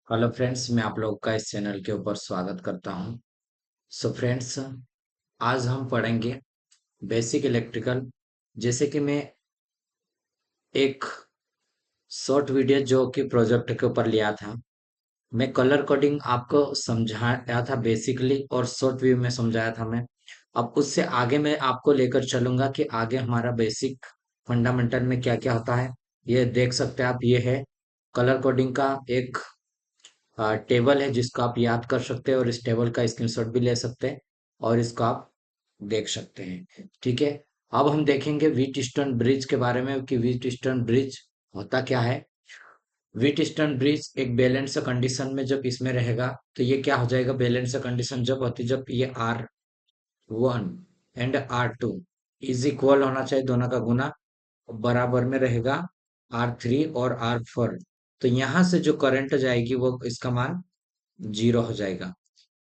Hello friends, मैं आप लोग का इस चैनल के ऊपर स्वागत करता हूं। सो फ्रेंड्स, आज हम पढ़ेंगे बेसिक इलेक्ट्रिकल। जैसे कि मैं एक शॉर्ट वीडियो जो कि प्रोजेक्ट के ऊपर लिया था, मैं कलर कोडिंग आपको समझाया था बेसिकली, और शॉर्ट व्यू में समझाया था मैं। अब उससे आगे मैं आपको लेकर चलूंगा कि आगे हमारा बेसिक फंडामेंटल में क्या क्या होता है। ये देख सकते हैं आप, ये है कलर कोडिंग का एक टेबल है जिसको आप याद कर सकते हैं, और इस टेबल का स्क्रीनशॉट भी ले सकते हैं और इसको आप देख सकते हैं। ठीक है। अब हम देखेंगे व्हीट स्टोन ब्रिज के बारे में कि व्हीट स्टोन ब्रिज होता क्या है। व्हीट स्टोन ब्रिज एक बैलेंस कंडीशन में जब इसमें रहेगा तो ये क्या हो जाएगा, बैलेंस कंडीशन जब होती, जब ये R1 and R2 is equal होना चाहिए, दोनों का गुना बराबर में रहेगा R3 और R4। तो यहाँ से जो करंट जाएगी वो इसका मान जीरो हो जाएगा।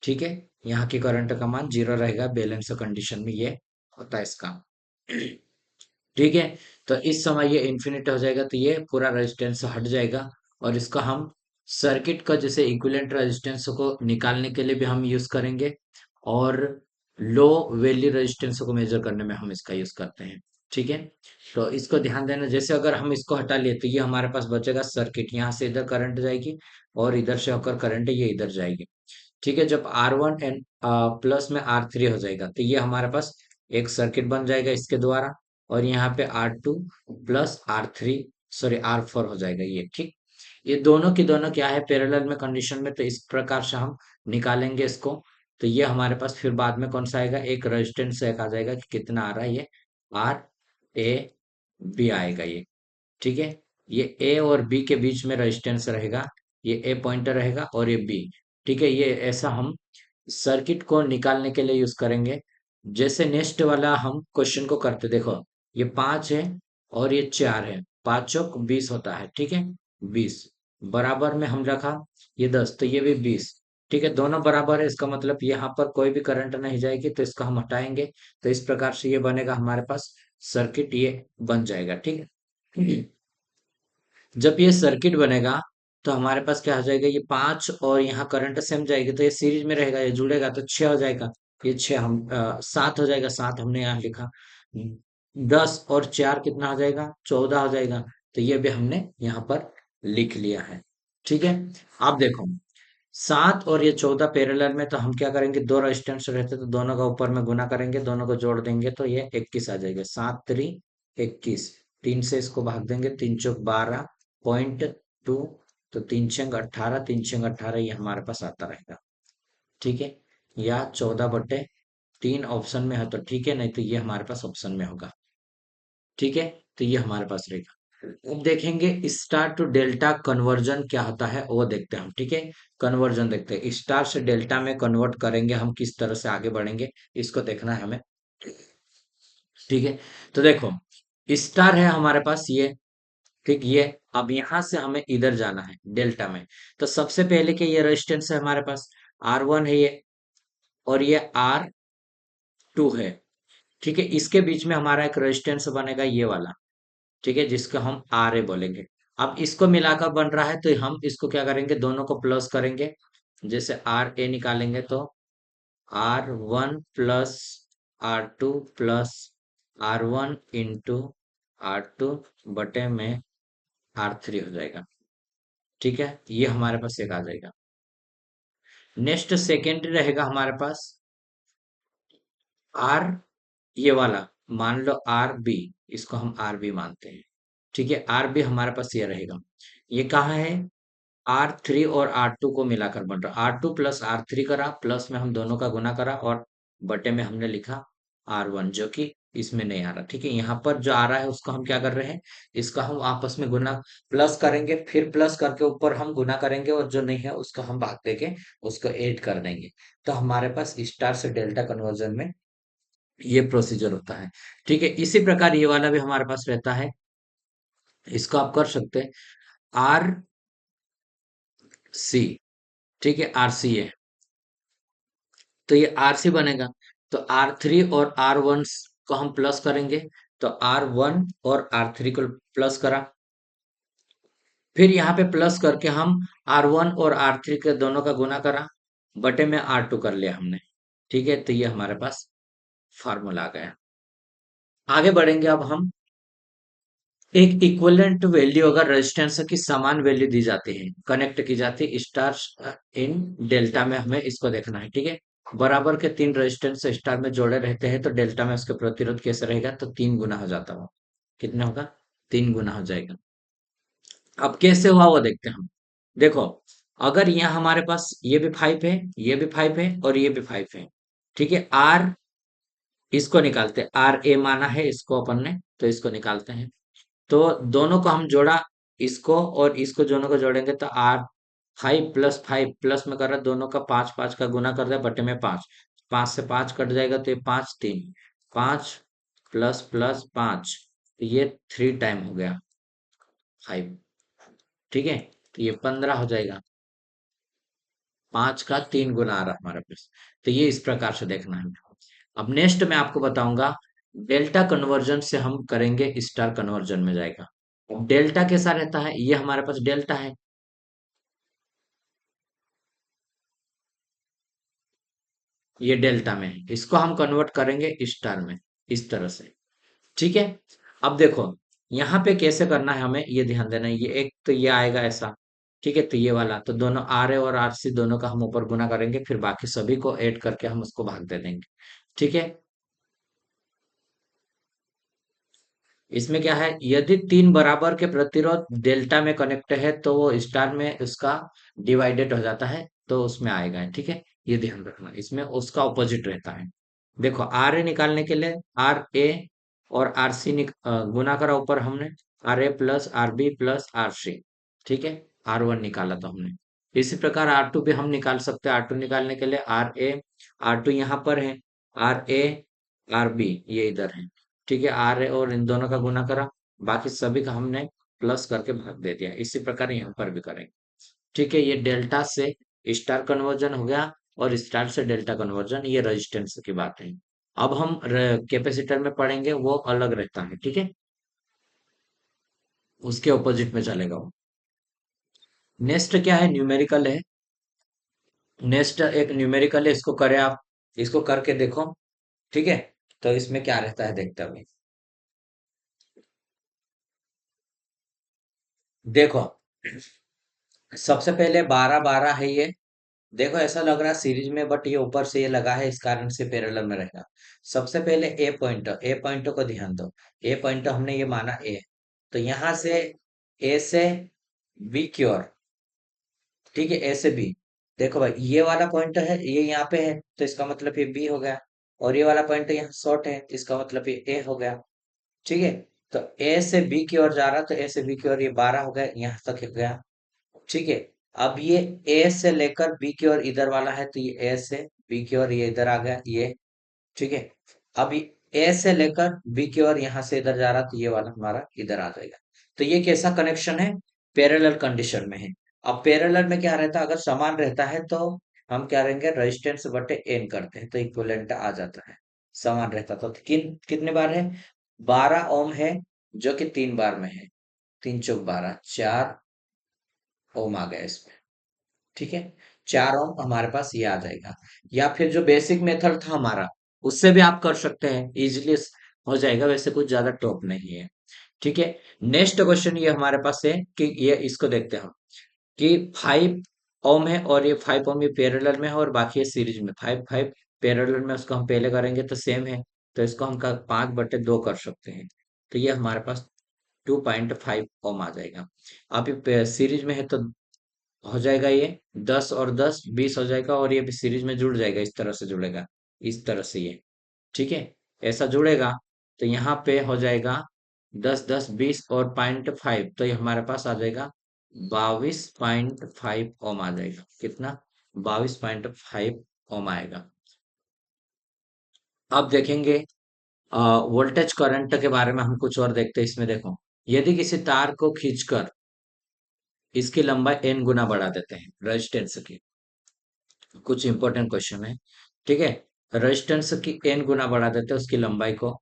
ठीक है। यहाँ की करंट का मान जीरो रहेगा, बैलेंस कंडीशन में ये होता है इसका। ठीक है। तो इस समय ये इन्फिनिट हो जाएगा, तो ये पूरा रेजिस्टेंस हट जाएगा, और इसका हम सर्किट का जैसे इक्विवेलेंट रेजिस्टेंस को निकालने के लिए भी हम यूज करेंगे, और लो वैल्यू रेजिस्टेंस को मेजर करने में हम इसका यूज करते हैं। ठीक है। तो इसको ध्यान देना, जैसे अगर हम इसको हटा लिए तो ये हमारे पास बचेगा सर्किट, यहाँ से इधर करंट जाएगी और इधर से होकर करंट ये इधर जाएगी। ठीक है। जब R1 एंड प्लस में R3 हो जाएगा तो ये हमारे पास एक सर्किट बन जाएगा इसके द्वारा, और यहाँ पे R2 plus R3, sorry R4 हो जाएगा ये। ठीक। ये दोनों की दोनों क्या है, पैरेलल में कंडीशन में, तो इस प्रकार से हम निकालेंगे इसको। तो ये हमारे पास फिर बाद में कौन सा आएगा, एक रेजिस्टेंस एक आ जाएगा कि कितना आ रहा है, ये RAB आएगा ये। ठीक है। ये ए और बी के बीच में रेजिस्टेंस रहेगा, ये ए पॉइंटर रहेगा और ये बी। ठीक है। ये ऐसा हम सर्किट को निकालने के लिए यूज करेंगे। जैसे नेक्स्ट वाला हम क्वेश्चन को करते, देखो ये 5 है और ये 4 है, 5 चौक 20 होता है। ठीक है। 20 बराबर में हम रखा, ये 10, तो ये भी 20। ठीक है। दोनों बराबर है, इसका मतलब यहाँ पर कोई भी करंट नहीं जाएगी, तो इसको हम हटाएंगे। तो इस प्रकार से ये बनेगा हमारे पास सर्किट, ये बन जाएगा। ठीक है। जब ये सर्किट बनेगा तो हमारे पास क्या हो जाएगा, ये 5 और यहाँ करंट सेम जाएगी, तो ये सीरीज में रहेगा, ये जुड़ेगा तो 6 हो जाएगा। ये 6 हम 7 हो जाएगा, 7 हमने यहाँ लिखा। 10 और 4 कितना हो जाएगा, 14 हो जाएगा। तो ये भी हमने यहाँ पर लिख लिया है। ठीक है। अब देखो 7 और ये 14 पैरेलल में, तो हम क्या करेंगे, दो रेजिस्टेंस रहते तो दोनों का ऊपर में गुना करेंगे, दोनों को जोड़ देंगे तो ये 21 आ जाएगा। 7 3 21, 3 से इसको भाग देंगे, 3 चौक 12.2, तो 3 छंग 18, 3 छंग 18 ये हमारे पास आता रहेगा। ठीक है। या 14/3 ऑप्शन में है तो ठीक है, नहीं तो ये हमारे पास ऑप्शन में होगा। ठीक है। तो ये हमारे पास रहेगा। अब देखेंगे स्टार टू डेल्टा कन्वर्जन क्या होता है, वो देखते हैं हम। ठीक है। कन्वर्जन देखते हैं, स्टार से डेल्टा में कन्वर्ट करेंगे हम, किस तरह से आगे बढ़ेंगे इसको देखना है हमें। ठीक है। तो देखो स्टार है हमारे पास ये। ठीक। ये अब यहां से हमें इधर जाना है डेल्टा में। तो सबसे पहले के ये रेजिस्टेंस है हमारे पास, R1 है ये, और ये R2 है। ठीक है। इसके बीच में हमारा एक रेजिस्टेंस बनेगा ये वाला। ठीक है। जिसको हम RA बोलेंगे। अब इसको मिलाकर बन रहा है तो हम इसको क्या करेंगे, दोनों को प्लस करेंगे। जैसे RA निकालेंगे तो R1 plus R2 plus R1 into R2 बटे में R3 हो जाएगा। ठीक है। ये हमारे पास एक आ जाएगा। नेक्स्ट सेकेंड रहेगा हमारे पास R, ये वाला मान लो RB, इसको हम RB मानते हैं। ठीक है। RB हमारे पास ये रहेगा। ये कहाँ है, R3 और R2 को मिलाकर बन रहा, R2 प्लस R3 करा, प्लस में हम दोनों का गुना करा, और बटे में हमने लिखा R1, जो कि इसमें नहीं आ रहा। ठीक है। यहाँ पर जो आ रहा है उसको हम क्या कर रहे हैं, इसका हम आपस में गुना प्लस करेंगे, फिर प्लस करके ऊपर हम गुना करेंगे, और जो नहीं है उसको हम भाग देके उसको ऐड कर देंगे। तो हमारे पास स्टार से डेल्टा कन्वर्जन में ये प्रोसीजर होता है। ठीक है। इसी प्रकार ये वाला भी हमारे पास रहता है, इसको आप कर सकते हैं RC। ठीक है। RC है, तो ये RC बनेगा। तो R3 और R1 को हम प्लस करेंगे, तो R1 और R3 को प्लस करा, फिर यहाँ पे प्लस करके हम R1 और R3 के दोनों का गुना करा, बटे में R2 कर लिया हमने। ठीक है, तो ये हमारे पास फार्मूला आ गया। आगे बढ़ेंगे अब हम। एक इक्विवेलेंट वैल्यू अगर रेजिस्टेंस की समान वैल्यू दी जाती है, कनेक्ट की जाती है स्टार इन डेल्टा में, हमें इसको देखना है। ठीक है, बराबर के तीन रेजिस्टेंस स्टार में जोड़े रहते हैं तो डेल्टा में उसके प्रतिरोध कैसे रहेगा, तो 3 गुना हो जाता हो। कितना होगा? 3 गुना हो जाएगा। अब कैसे हुआ वो देखते हैं हम। देखो, अगर यहाँ हमारे पास ये भी 5 है, ये भी 5 है और ये भी 5 है। ठीक है, आर इसको निकालते हैं, आर ए माना है इसको अपन ने, तो इसको निकालते हैं। तो दोनों को हम जोड़ा, इसको और इसको दोनों को जोड़ेंगे तो आर 5 + 5 प्लस में कर रहा है, दोनों का 5 5 का गुना कर रहा है, बटे में 5। 5 से 5 कट जाएगा तो ये 5 3, 5 प्लस प्लस 5, तो ये 3 टाइम हो गया 5। ठीक है, तो ये 15 हो जाएगा। 5 का 3 गुना आ रहा है हमारे पास। तो ये इस प्रकार से देखना है। अब नेक्स्ट मैं आपको बताऊंगा, डेल्टा कन्वर्जन से हम करेंगे स्टार कन्वर्जन में जाएगा। अब डेल्टा कैसा रहता है, ये हमारे पास डेल्टा है, ये डेल्टा में है, इसको हम कन्वर्ट करेंगे स्टार में, इस तरह से। ठीक है, अब देखो यहाँ पे कैसे करना है हमें, ये ध्यान देना है। ये एक तो ये आएगा ऐसा, ठीक है, तो ये वाला तो दोनों आर ए और आर सी दोनों का हम ऊपर गुना करेंगे, फिर बाकी सभी को ऐड करके हम उसको भाग दे देंगे। ठीक है, इसमें क्या है, यदि तीन बराबर के प्रतिरोध डेल्टा में कनेक्ट है तो वो स्टार में उसका डिवाइडेड हो जाता है, तो उसमें आएगा। ठीक है, ये ध्यान रखना, इसमें उसका ऑपोजिट रहता है। देखो, आर ए निकालने के लिए आर ए और आर सी गुना करा ऊपर हमने, R A plus R B plus R C. ठीक है, आर वन निकाला तो हमने। इसी प्रकार आर टू भी हम निकाल सकते हैं। आर टू निकालने के लिए आर ए, आर टू यहाँ पर है, आर ए आर बी ये इधर है। ठीक है, आर ए और इन दोनों का गुना करा, बाकी सभी का हमने प्लस करके भाग दे दिया। इसी प्रकार यहाँ पर भी करेंगे। ठीक है, ये डेल्टा से स्टार कन्वर्जन हो गया, और स्टार से डेल्टा कन्वर्जन, ये रेजिस्टेंस की बात है। अब हम कैपेसिटर में पढ़ेंगे, वो अलग रहता है। ठीक है, उसके ऑपोजिट में चलेगा वो। नेक्स्ट क्या है, न्यूमेरिकल है। नेक्स्ट एक न्यूमेरिकल है, इसको करें आप, इसको करके देखो। ठीक है, तो इसमें क्या रहता है देखते हैं। देखो, सबसे पहले 12 12 है ये। देखो, ऐसा लग रहा है सीरीज में, बट ये ऊपर से ये लगा है, इस कारण से पैरेलल में रहेगा। सबसे पहले ए पॉइंट को ध्यान दो। ए पॉइंट हमने ये माना ए, तो यहां से ए से बी की ओर। ठीक है, ए से बी। देखो भाई, ये वाला पॉइंट है, ये यहाँ पे है, तो इसका मतलब ये बी हो गया। और ये वाला पॉइंट यहाँ शॉर्ट है, तो इसका मतलब ये ए हो गया। ठीक है, तो ए से बी की ओर जा रहा, तो ए से बी की ओर ये 12 हो गया, यहाँ तक हो गया। ठीक है, अब ये ए से लेकर बी की ओर इधर वाला है, तो ये ए से बी की ओर ये इधर आ गया ये। ठीक है, अब ए से लेकर बी की ओर यहाँ से इधर जा रहा, तो ये वाला हमारा इधर आ जाएगा। तो ये कैसा कनेक्शन है, पैरेलल कंडीशन में है। अब पैरेलल में क्या रहता है, अगर समान रहता है तो हम क्या करेंगे, रेजिस्टेंस बटे एन करते हैं, तो इक्विवेलेंट आ जाता है। समान रहता तो कितने बार है, 12 ओम है, जो कि 3 बार में है। 3 × 4 = 12, 4 ओम आ गया इसमें। ठीक है, 4 ओम हमारे पास ये आ जाएगा। या फिर जो बेसिक मेथड था हमारा, उससे भी आप कर सकते हैं, इजिली हो जाएगा, वैसे कुछ ज्यादा टॉप नहीं है। ठीक है, नेक्स्ट क्वेश्चन ये हमारे पास है कि ये इसको देखते हैं हम, कि 5 ओम है और ये 5 ओम ये पैरेलल में है और बाकी ये सीरीज में 5 5 पैरेलल में, उसको हम पहले करेंगे तो सेम है, तो इसको हम 5/2 कर सकते हैं। तो ये हमारे पास 2.5 ओम आ जाएगा। अब ये सीरीज में है तो हो जाएगा, ये 10 और 10 20 हो जाएगा, और ये भी सीरीज में जुड़ जाएगा, इस तरह से जुड़ेगा, इस तरह से ये। ठीक है, ऐसा जुड़ेगा, तो यहाँ पे हो जाएगा 10 10 20 और 0.5, तो ये हमारे पास आ जाएगा 22.5 ओम आ जाएगा। कितना? 22.5 ओम आएगा। अब देखेंगे वोल्टेज करंट के बारे में, हम कुछ और देखते हैं इसमें। देखो, यदि किसी तार को खींचकर इसकी लंबाई n गुना बढ़ा देते हैं रेजिस्टेंस की, कुछ इंपॉर्टेंट क्वेश्चन है। ठीक है, रेजिस्टेंस की n गुना बढ़ा देते हैं उसकी लंबाई को,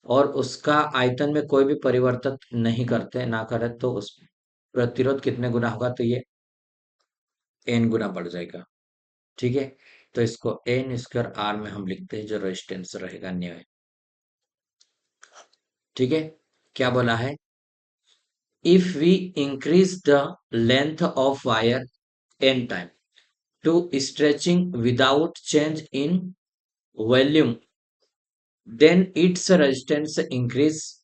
और उसका आयतन में कोई भी परिवर्तन नहीं करते, ना करे तो उस प्रतिरोध कितने गुना होगा, तो ये n गुना बढ़ जाएगा। ठीक है, तो इसको n स्क्वायर आर में हम लिखते हैं, जो रेजिस्टेंस रहेगा न्यू। ठीक है, क्या बोला है, if we increase the length of wire n time to stretching without change in volume, then its resistance increase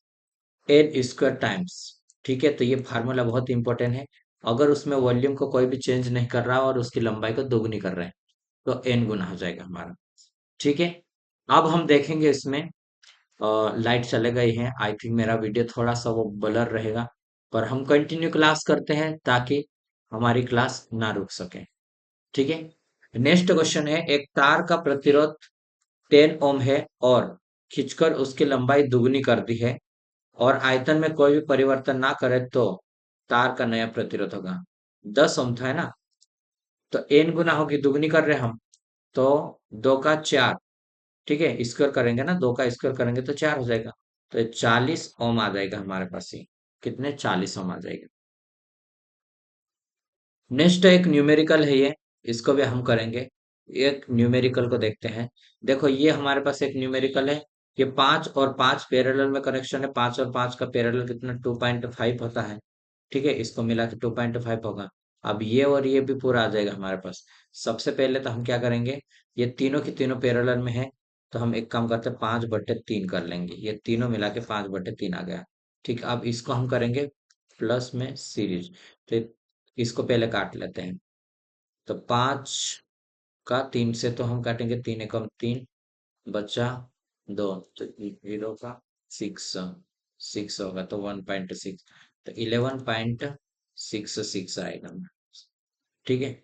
n square times। ठीक है, तो ये फार्मूला बहुत इंपॉर्टेंट है। अगर उसमें वॉल्यूम को कोई भी चेंज नहीं कर रहा और उसकी लंबाई को दोगुनी कर रहे हैं, तो n गुना हो जाएगा हमारा। ठीक है, अब हम देखेंगे इसमें लाइट चले गई है, आई थिंक मेरा वीडियो थोड़ा सा वो ब्लर रहेगा, पर हम कंटिन्यू क्लास करते हैं ताकि हमारी क्लास ना रुक सके। ठीक है, नेक्स्ट क्वेश्चन है, एक तार का प्रतिरोध 10 ओम है और खींचकर उसकी लंबाई दुगनी कर दी है और आयतन में कोई भी परिवर्तन ना करे तो तार का नया प्रतिरोध होगा। 10 ओम था, है ना, तो n गुना होगी, दुगनी कर रहे हैं हम, तो 2 का 4। ठीक है, स्क्वायर करेंगे ना, 2 का स्क्वायर करेंगे तो 4 हो जाएगा, तो 40 ओम आ जाएगा हमारे पास। ये कितने, 40 ओम आ जाएगा। नेक्स्ट एक न्यूमेरिकल है, ये इसको भी हम करेंगे। एक न्यूमेरिकल को देखते हैं। देखो, ये हमारे पास एक न्यूमेरिकल है, ये 5 और 5 पैरेलल में कनेक्शन है, 5 और 5 का पैरेलल कितना, 2.5 होता है। ठीक है, इसको मिला के 2.5 होगा। अब ये और ये भी पूरा आ जाएगा हमारे पास। सबसे पहले तो हम क्या करेंगे, ये तीनों की तीनों पैरेलल में है, तो हम एक काम करते हैं, 5/3 कर लेंगे, ये तीनों मिला के 5/3 आ गया। ठीक, अब इसको हम करेंगे प्लस में सीरीज, तो इसको पहले काट लेते हैं। तो 5 का 3 से तो हम काटेंगे, 3 एकम 3, बचा 2, तो 0 का 6, 6 होगा तो 1.6, तो 11.66 आएगा। ठीक है,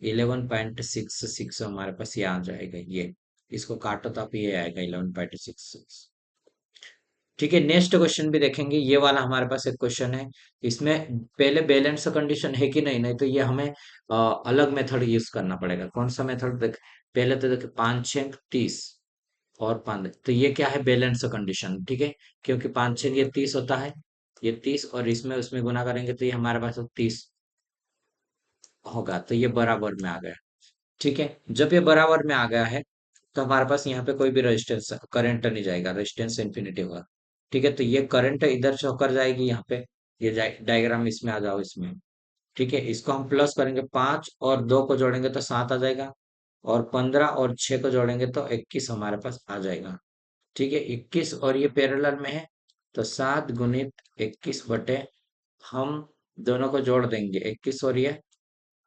11.66 हमारे पास ये आ जाएगा, ये इसको काटो तो आप ये आएगा 11.66। ठीक है, नेक्स्ट क्वेश्चन भी देखेंगे, ये वाला हमारे पास एक क्वेश्चन है। इसमें पहले बैलेंस कंडीशन है कि नहीं, नहीं तो ये हमें अलग मेथड यूज करना पड़ेगा। कौन सा मेथड, देख पहले तो देख, 5 6 30 और 5, तो ये क्या है, बैलेंस कंडीशन। ठीक है, क्योंकि 5 6 ये 30 होता है, ये 30 और इसमें उसमें गुना करेंगे तो ये हमारे पास 30 होगा, तो ये बराबर में आ गया। ठीक है, जब ये बराबर में आ गया है, तो हमारे पास यहाँ पे कोई भी रेजिस्टेंस करंट नहीं जाएगा, रेजिस्टेंस इंफिनिटी होगा। ठीक है, तो ये करंट इधर से होकर जाएगी यहाँ पे, ये डायग्राम इसमें आ जाओ इसमें। ठीक है, इसको हम प्लस करेंगे, 5 और 2 को जोड़ेंगे तो 7 आ जाएगा, और 15 और 6 को जोड़ेंगे तो 21 हमारे पास आ जाएगा। ठीक है, 21 और ये पैरेलल में है, तो 7 गुणित 21 बटे, हम दोनों को जोड़ देंगे, 21 और ये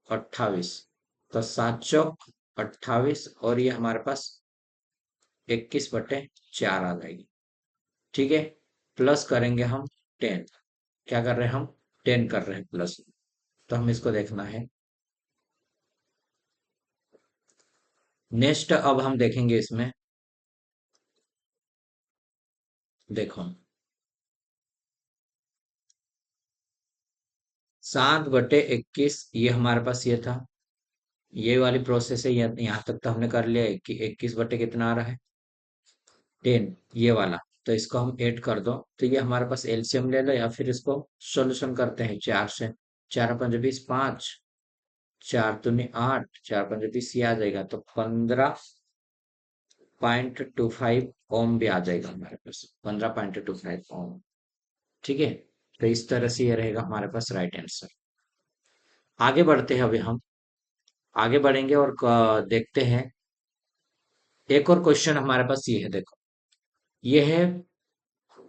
28, तो 7 चौक 28, और ये हमारे पास 21/4 आ जाएगी। ठीक है, प्लस करेंगे हम 10, क्या कर रहे हैं हम, 10 कर रहे हैं प्लस, तो हम इसको देखना है। नेक्स्ट अब हम देखेंगे इसमें, देखो 7/21 ये हमारे पास ये था, ये वाली प्रोसेस है, यहाँ तक तो हमने कर लिया है कि 21 बटे कितना आ रहा है, 10, ये वाला। तो इसको हम ऐड कर दो, तो ये हमारे पास एलसीएम ले लो या फिर इसको सॉल्यूशन करते हैं 4 से। 4 5 20 5, 4 दूनी 8, 4 5 20, ये आ जाएगा, तो 15.25 ओम भी आ जाएगा हमारे पास, 15.25 ओम। ठीक है, तो इस तरह से ये रहेगा हमारे पास राइट आंसर। आगे बढ़ते हैं, अभी हम आगे बढ़ेंगे और देखते हैं। एक और क्वेश्चन हमारे पास ये है, देखो ये है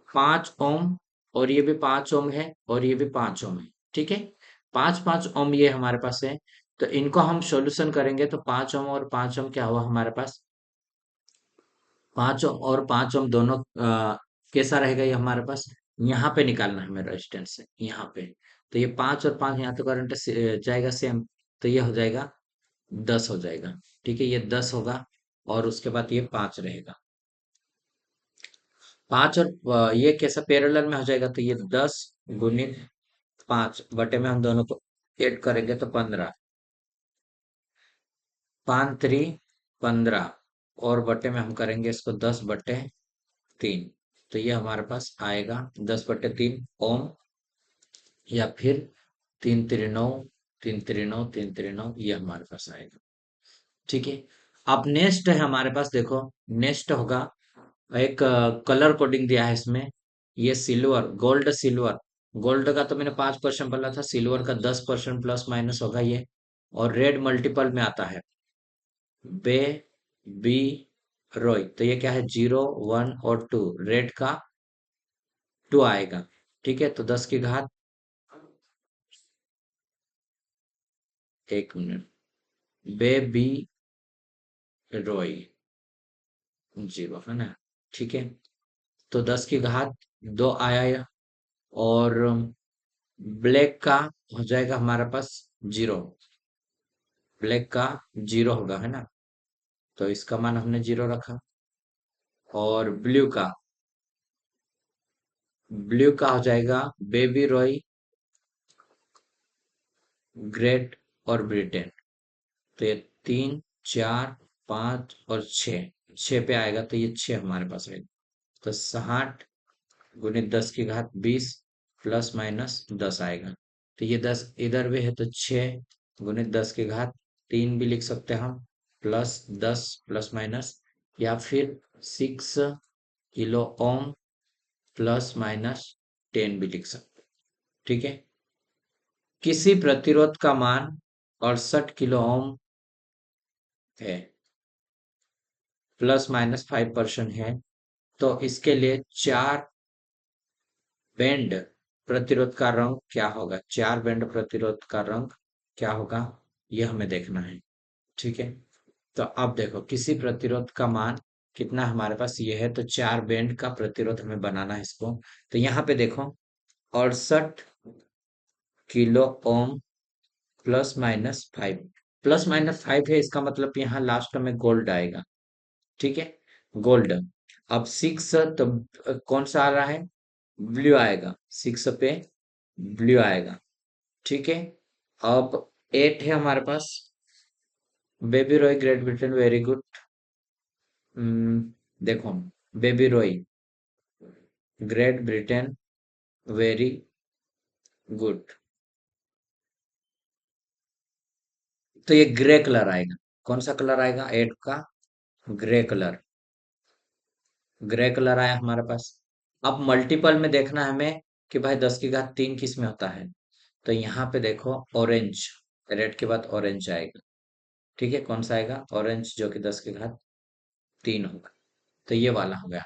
5 ओम, और ये भी 5 ओम है, और ये भी 5 ओम है। ठीक है, 5 5 ओम ये हमारे पास है, तो इनको हम सॉल्यूशन करेंगे, तो 5 ओम और 5 ओम क्या हुआ हमारे पास, 5 ओम और 5 ओम दोनों कैसा रहेगा, ये हमारे पास यहाँ पे निकालना है हमें रेजिस्टेंस से, यहाँ पे। तो ये 5 और 5 यहाँ तो करंट जाएगा सेम, तो ये हो जाएगा 10 हो जाएगा। ठीक है, ये 10 होगा, और उसके बाद ये 5 रहेगा। 5 और ये कैसा पैरेलल में हो जाएगा, तो ये 10 गुणित 5 बटे में हम दोनों को ऐड करेंगे तो 15, 5 3 15, और बटे में हम करेंगे इसको 10/3, तो ये हमारे पास आएगा 10/3 ओम। या फिर 3 3 9, 3 3 9, 3 3 9, ये हमारे पास आएगा। ठीक है। अब नेक्स्ट है हमारे पास, देखो नेक्स्ट होगा एक कलर कोडिंग दिया है इसमें। ये सिल्वर, गोल्ड सिल्वर, गोल्ड का तो मैंने 5% बोला था, सिल्वर का 10% प्लस माइनस होगा ये। और रेड मल्टीपल में आता है, बे, बी, रोय, तो ये क्या है, 0 1 और 2, रेड का 2 आएगा। ठीक है, तो 10 की घात, 1 मिनट, बे, बी, रोय, 0 है ना। ठीक है, तो 10 की घात 2 आया। और ब्लैक का हो जाएगा हमारे पास 0, ब्लैक का 0 होगा, है ना। तो इसका मान हमने 0 रखा। और ब्लू का हो जाएगा बेबी रॉय, ग्रेट और ब्रिटेन। तो ये 3 4 5 और 6, 6 पे आएगा, तो ये 6 हमारे पास आएगा। तो 60 × 10 की घात 20 प्लस माइनस 10 आएगा। तो ये 10 इधर भी है, तो 6 × 10 की घात 3 भी लिख सकते हैं हम, प्लस 10 प्लस माइनस, या फिर 6 किलो ओम प्लस माइनस 10 भी लिख सकते हैं। ठीक है। किसी प्रतिरोध का मान 68 किलो ओम है, प्लस माइनस 5% है, तो इसके लिए 4 बैंड प्रतिरोध का रंग क्या होगा, 4 बैंड प्रतिरोध का रंग क्या होगा, यह हमें देखना है। ठीक है, तो अब देखो किसी प्रतिरोध का मान कितना हमारे पास ये है, तो 4 बैंड का प्रतिरोध हमें बनाना है इसको। तो यहाँ पे देखो 68 किलो ओम +-5, +-5 है, इसका मतलब यहाँ लास्ट में गोल्ड आएगा। ठीक है, गोल्ड। अब 6, तो कौन सा आ रहा है, ब्लू आएगा, 6 पे ब्लू आएगा। ठीक है, अब 8 है हमारे पास, baby Roy Great Britain, very good. देखो baby Roy Great Britain, very good, तो ये ग्रे कलर आएगा। कौन सा कलर आएगा, 8 का ग्रे कलर, ग्रे कलर आया हमारे पास। अब मल्टीपल में देखना है हमें कि भाई 10 की घात 3 किस में होता है, तो यहाँ पे देखो ऑरेंज, रेड के बाद ऑरेंज आएगा। ठीक है, कौन सा आएगा, ऑरेंज, जो कि 10 की घात 3 होगा। तो ये वाला हो गया।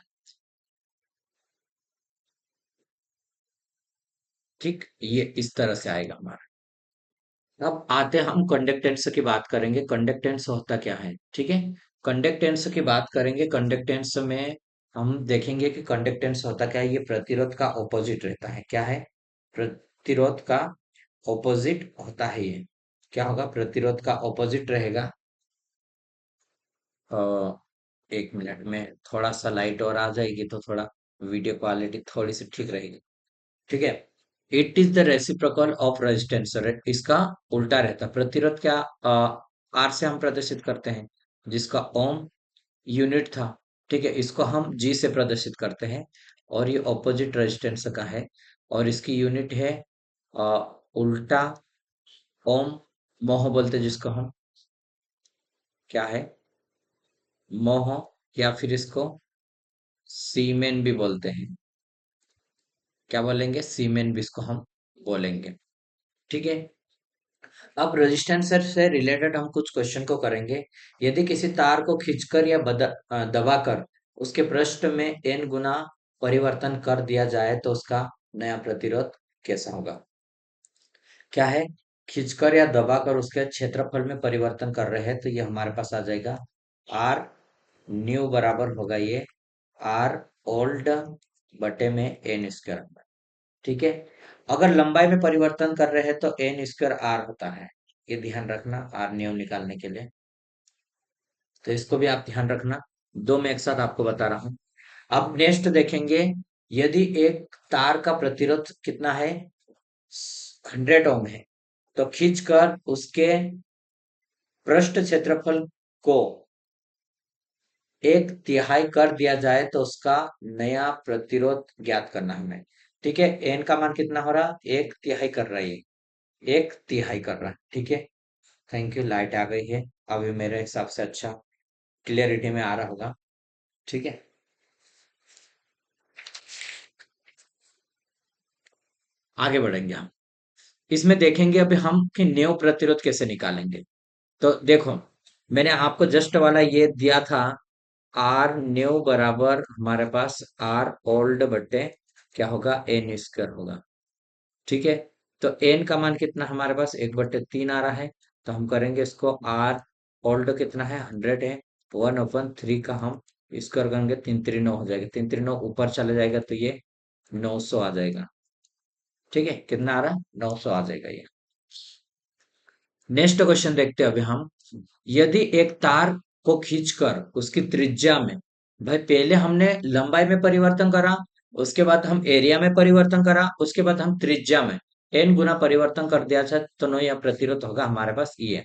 ठीक, ये इस तरह से आएगा हमारा। अब आते हैं हम कंडक्टेंस की बात करेंगे, कंडक्टेंस होता क्या है। ठीक है, कंडक्टेंस की बात करेंगे। कंडक्टेंस में हम देखेंगे कि कंडक्टेंस होता क्या है, ये प्रतिरोध का ऑपोजिट रहता है। क्या है, प्रतिरोध का ऑपोजिट होता है ये। क्या होगा, प्रतिरोध का ऑपोजिट रहेगा। अ, 1 मिनट में थोड़ा सा लाइट और आ जाएगी तो थोड़ा वीडियो क्वालिटी थोड़ी सी ठीक रहेगी। ठीक है, it is the reciprocal of resistance, इसका उल्टा रहता है। प्रतिरोध क्या, आर से हम प्रदर्शित करते हैं, जिसका ओम यूनिट था। ठीक है, इसको हम जी से प्रदर्शित करते हैं, और ये ऑपोजिट रेजिस्टेंस का है, और इसकी यूनिट है उल्टा ओम, मोह बोलते हैं जिसको हम, क्या है, मोह, या फिर इसको सीमेन भी बोलते हैं। क्या बोलेंगे, सीमेन भी इसको हम बोलेंगे। ठीक है, अब रेजिस्टेंस से रिलेटेड हम कुछ क्वेश्चन को करेंगे। यदि किसी तार को खींचकर या दबाकर उसके पृष्ठ में n गुना परिवर्तन कर दिया जाए तो उसका नया प्रतिरोध कैसा होगा। क्या है, खींचकर या दबाकर उसके क्षेत्रफल में परिवर्तन कर रहे हैं, तो ये हमारे पास आ जाएगा आर न्यू बराबर होगा ये आर ओल्ड बटे में एन स्क्वायर। ठीक है, अगर लंबाई में परिवर्तन कर रहे हैं तो एन स्क्वायर आर होता है, ये ध्यान रखना, आर न्यू निकालने के लिए। तो इसको भी आप ध्यान रखना, दो मैं एक साथ आपको बता रहा हूं। अब नेक्स्ट देखेंगे, यदि एक तार का प्रतिरोध कितना है, 100 ओम है, तो खींचकर उसके पृष्ठ क्षेत्रफल को 1/3 कर दिया जाए तो उसका नया प्रतिरोध ज्ञात करना है हमें। ठीक है, एन का मान कितना हो रहा, एक तिहाई कर रहा है ये, एक तिहाई कर रहा है। ठीक है, थैंक यू, लाइट आ गई है। अभी मेरे हिसाब से अच्छा क्लियरिटी में आ रहा होगा। ठीक है, आगे बढ़ेंगे हम। इसमें देखेंगे अभी हम कि नेव प्रतिरोध कैसे निकालेंगे। तो देखो, मैंने आपको जस्ट वाला ये दिया था, आर न्यू बराबर हमारे पास आर ओल्ड बटे क्या होगा, एन स्क्वायर होगा। ठीक है, तो एन का मान कितना हमारे पास 1/3 आ रहा है। तो हम करेंगे इसको, आर ओल्ड कितना है, 100 है, 1/3 का हम स्क्वायर करेंगे, 3×3 9 हो जाएगा, 3×3 9 ऊपर चला जाएगा तो ये 900 आ जाएगा। ठीक है, कितना आ रहा है, 900 आ जाएगा ये। नेक्स्ट क्वेश्चन देखते हैं अभी हम। यदि एक तार को खींचकर उसकी त्रिज्या में, भाई पहले हमने लंबाई में परिवर्तन करा, उसके बाद हम एरिया में परिवर्तन करा, उसके बाद हम त्रिज्या में एन गुना परिवर्तन कर दिया था, तो नो यह प्रतिरोध होगा हमारे पास ये।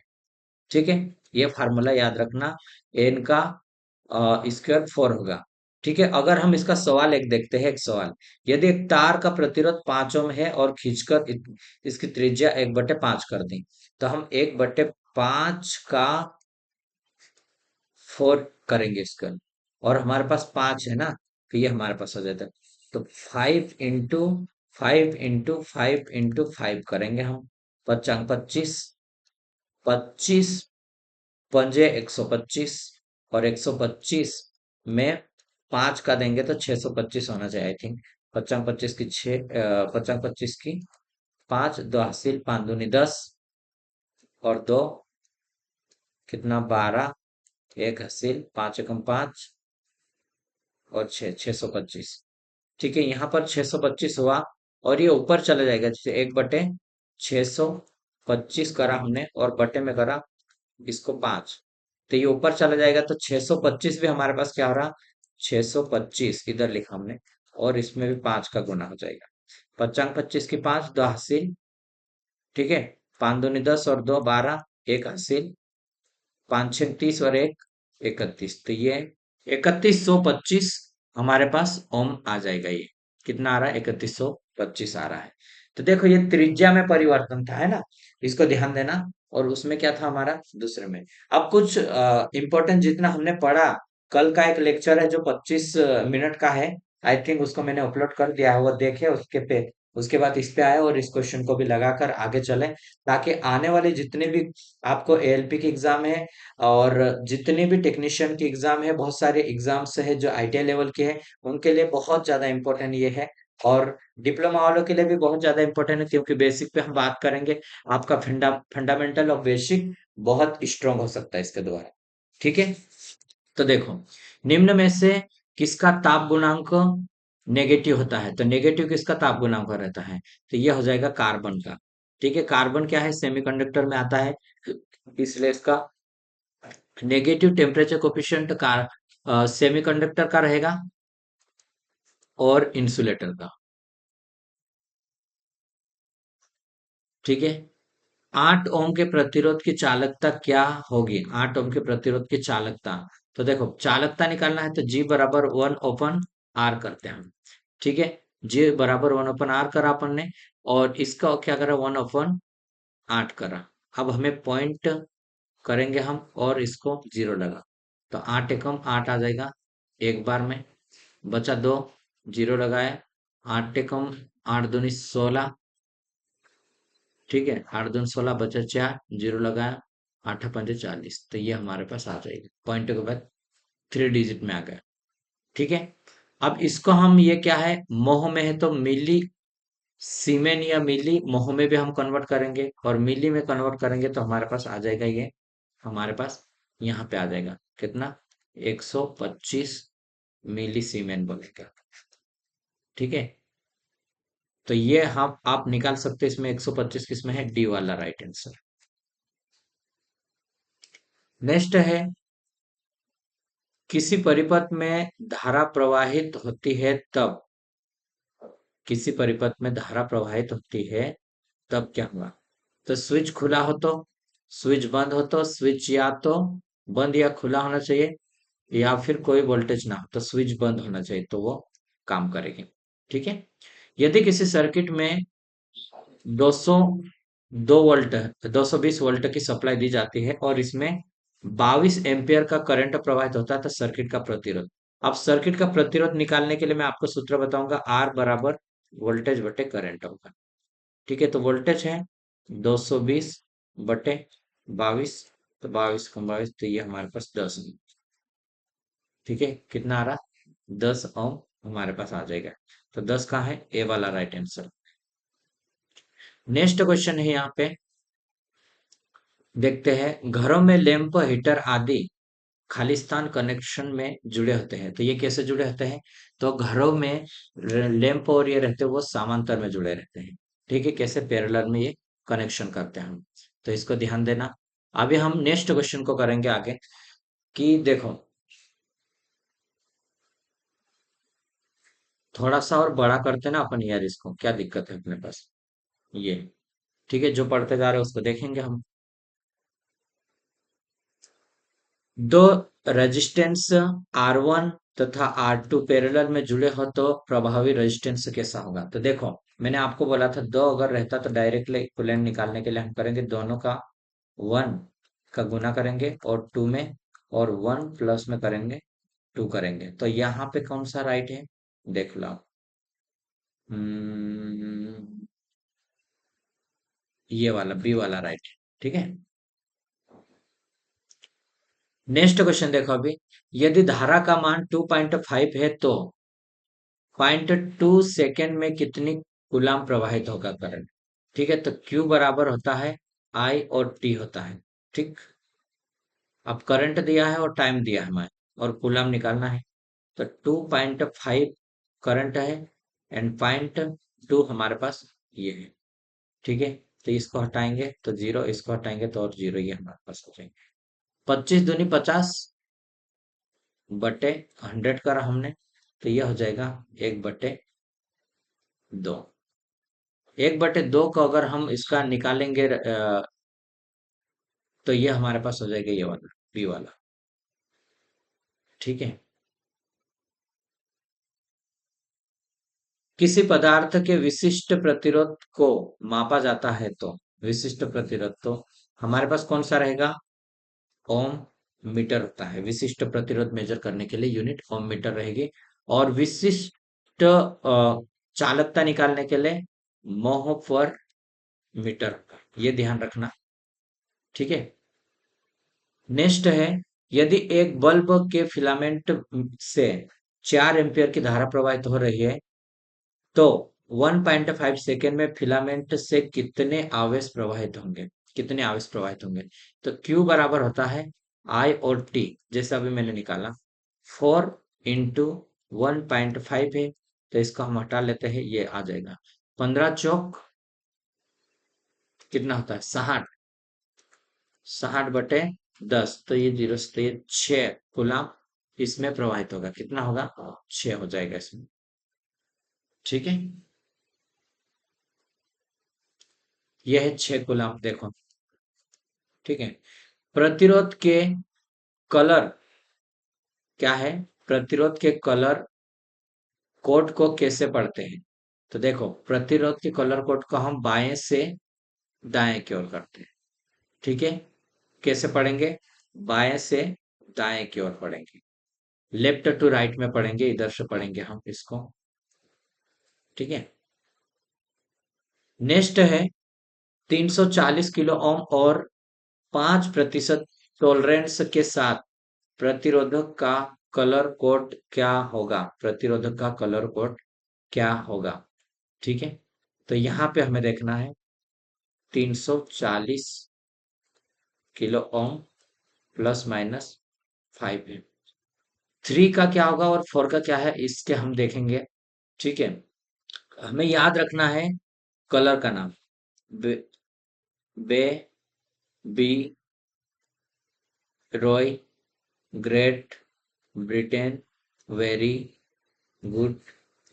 ठीक है, ये फार्मूला याद रखना, एन का स्क्वायर 4 होगा। ठीक है, अगर हम इसका सवाल एक देखते हैं, एक सवाल, यदि एक तार का प्रतिरोध 5 ओम है और खींचकर इसकी त्रिज्या 1/5 कर दी, तो हम 1/5 का 4 करेंगे इसका, और हमारे पास 5 है ना, तो ये हमारे पास हो जाता है। तो 5 इंटू 5 करेंगे हम, 25, 25 पंजे 125, और 125 में 5 का देंगे तो 625 होना चाहिए आई थिंक। 55 की 6, 55 की 5, 2 हासिल, 5 दूनी 10, और 2 कितना, 12, 1 हासिल, 5 एकम 5, और 625। ठीक है, यहाँ पर 625 हुआ, और ये ऊपर चला जाएगा, जैसे 1/625 करा हमने, और बटे में करा इसको 5, तो ये ऊपर चला जाएगा, तो 625 भी हमारे पास क्या हो रहा, 625 इधर लिखा हमने, और इसमें भी 5 का गुना हो जाएगा। 55 की 5, 2 हासिल, ठीक है, 5 दूनी 10, और 2 12, 1 हासिल, 5 6 30, और 1 31, तो ये 3125 हमारे पास ओम आ जाएगा। ये कितना आ रहा है, 3125 आ रहा है। तो देखो, ये त्रिज्या में परिवर्तन था, है ना, इसको ध्यान देना। और उसमें क्या था हमारा, दूसरे में। अब कुछ इंपॉर्टेंट जितना हमने पढ़ा, कल का एक लेक्चर है जो 25 मिनट का है, आई थिंक उसको मैंने अपलोड कर दिया है, वो देखे उसके पे, उसके बाद इस पे आए और इस क्वेश्चन को भी लगाकर आगे चले, ताकि आने वाले जितने भी आपको एएलपी की एग्जाम है, और जितने भी टेक्नीशियन की एग्जाम है, बहुत सारे एग्जाम्स है जो आईटीआई लेवल के हैं, उनके लिए बहुत ज्यादा इंपॉर्टेंट ये है। और डिप्लोमा वालों के लिए भी बहुत ज्यादा इंपॉर्टेंट है, क्योंकि बेसिक पे हम बात करेंगे, आपका फंडामेंटल और बेसिक बहुत स्ट्रांग हो सकता है इसके द्वारा। ठीक है, तो देखो, निम्न में से किसका ताप गुणांक नेगेटिव होता है, तो नेगेटिव किसका ताप गुणांक रहता है, तो ये हो जाएगा कार्बन का। ठीक है, कार्बन क्या है, सेमीकंडक्टर में आता है, इसलिए इसका नेगेटिव टेम्परेचर कोफिशिएंट का सेमीकंडक्टर का रहेगा, और इंसुलेटर का। ठीक है, 8 ओम के प्रतिरोध की चालकता क्या होगी, 8 ओम के प्रतिरोध की चालकता। तो देखो, चालकता निकालना है तो जी बराबर 1/R करते हैं हम। ठीक है, जी बराबर 1/R करा अपन ने, और इसका क्या करा, 1/8 करा। अब हमें पॉइंट करेंगे हम, और इसको 0 लगा, तो 8 एकम 8 आ जाएगा एक बार में, बचा 2, 0 लगाया, 8 एकम 8 दूनी 16, ठीक है, 8 दूनी 16, बचा 4, 0 लगाया, 8 पंजे 40, तो ये हमारे पास आ जाएगा, पॉइंट के बाद 3 डिजिट में आ गया। ठीक है, अब इसको हम, ये क्या है, मोह में है तो मिली सीमेन या मिली मोह में भी हम कन्वर्ट करेंगे, और मिली में कन्वर्ट करेंगे तो हमारे पास आ जाएगा ये, हमारे पास यहाँ पे आ जाएगा कितना, 125 मिली सीमेन बोलेगा। ठीक है, तो ये हम आप निकाल सकते हैं, इसमें 125 किसमें है, डी वाला राइट आंसर। नेक्स्ट है, किसी परिपथ में धारा प्रवाहित होती है तब, किसी परिपथ में धारा प्रवाहित होती है तब क्या हुआ, तो स्विच खुला हो तो, स्विच बंद हो तो, स्विच या तो बंद या खुला होना चाहिए, या फिर कोई वोल्टेज ना हो तो स्विच बंद होना चाहिए, तो वो काम करेगी। ठीक है, यदि किसी सर्किट में 200 2 वोल्ट 220 वोल्ट की सप्लाई दी जाती है और इसमें 22 एम्पियर का करंट प्रवाहित होता है तो सर्किट का प्रतिरोध। अब सर्किट का प्रतिरोध निकालने के लिए मैं आपको सूत्र बताऊंगा, आर बराबर वोल्टेज बटे करंट होगा। ठीक है, तो वोल्टेज है 220 बटे 22, तो 22 तो ये हमारे पास 10। ठीक है, कितना आ रहा, 10 ओम हमारे पास आ जाएगा। तो 10 कहाँ है, ए वाला राइट आंसर। नेक्स्ट क्वेश्चन है यहाँ पे, देखते हैं। घरों में लैंप, हीटर आदि खालिस्तान कनेक्शन में जुड़े होते हैं, तो ये कैसे जुड़े होते हैं, तो घरों में लैंप और ये रहते हैं वो समांतर में जुड़े रहते हैं। ठीक है, कैसे, पैरेलल में ये कनेक्शन करते हैं हम, तो इसको ध्यान देना। अभी हम नेक्स्ट क्वेश्चन को करेंगे आगे, कि देखो थोड़ा सा और बड़ा करते ना अपन यार, इसको क्या दिक्कत है अपने पास ये। ठीक है, जो पढ़ते जा रहे हैं उसको देखेंगे हम। दो रेजिस्टेंस R1 तथा R2 पैरेलल में जुड़े हो तो प्रभावी रेजिस्टेंस कैसा होगा। तो देखो, मैंने आपको बोला था दो अगर रहता तो डायरेक्टली इक्विवेलेंट निकालने के लिए हम करेंगे दोनों का 1 का गुना करेंगे और 2 में, और 1 प्लस में करेंगे 2 करेंगे। तो यहाँ पे कौन सा राइट है, देख लो आप। हम्म, ये वाला बी वाला राइट है। ठीक है, नेक्स्ट क्वेश्चन देखो अभी। यदि धारा का मान 2.5 है तो 0.2 सेकेंड में कितनी कूलाम प्रवाहित होगा करंट। ठीक है, तो Q बराबर होता है I और T होता है। ठीक, अब करंट दिया है और टाइम दिया है हमें, और कूलाम निकालना है। तो 2.5 करंट है एंड 0.2 हमारे पास ये है। ठीक है, तो इसको हटाएंगे तो 0, इसको हटाएंगे तो और 0, ये हमारे पास हो जाएंगे। 25 दूनी 50 बटे 100 करा हमने, तो ये हो जाएगा 1/2। 1/2 को अगर हम इसका निकालेंगे तो ये हमारे पास हो जाएगा ये वाला बी वाला। ठीक है, किसी पदार्थ के विशिष्ट प्रतिरोध को मापा जाता है तो विशिष्ट प्रतिरोध तो हमारे पास कौन सा रहेगा, ओम मीटर होता है। विशिष्ट प्रतिरोध मेजर करने के लिए यूनिट ओम मीटर रहेगी। और विशिष्ट चालकता निकालने के लिए मोह पर मीटर होगा, ये ध्यान रखना। ठीक है, नेक्स्ट है, यदि एक बल्ब के फिलामेंट से 4 एम्पियर की धारा प्रवाहित हो रही है तो 1.5 सेकेंड में फिलामेंट से कितने आवेश प्रवाहित होंगे। तो Q बराबर होता है I और T, जैसा अभी मैंने निकाला। 4 × 1.5 है, तो इसको हम हटा लेते हैं, ये आ जाएगा 15 चौक कितना होता है 60, 60/10, तो ये 0 से, तो ये 6 कूलाम इसमें प्रवाहित होगा। कितना होगा, 6 हो जाएगा इसमें। ठीक है, ये है 6 कूलाम, देखो। ठीक है, प्रतिरोध के कलर क्या है, प्रतिरोध के कलर कोड को कैसे पढ़ते हैं। तो देखो, प्रतिरोध के कलर कोड को हम बाएं से दाएं की ओर करते हैं। ठीक है, कैसे पढ़ेंगे, बाएं से दाएं की ओर पढ़ेंगे, लेफ्ट टू राइट में पढ़ेंगे, इधर से पढ़ेंगे हम इसको। ठीक है, नेक्स्ट है 340 किलो ओम और 5% टॉलरेंस के साथ प्रतिरोधक का कलर कोड क्या होगा, प्रतिरोधक का कलर कोड क्या होगा। ठीक है, तो यहाँ पे हमें देखना है 340 किलो ओम प्लस माइनस 5 है। 3 का क्या होगा और 4 का क्या है, इसके हम देखेंगे। ठीक है, हमें याद रखना है कलर का नाम, बे, बे B Roy, Great Britain, very good,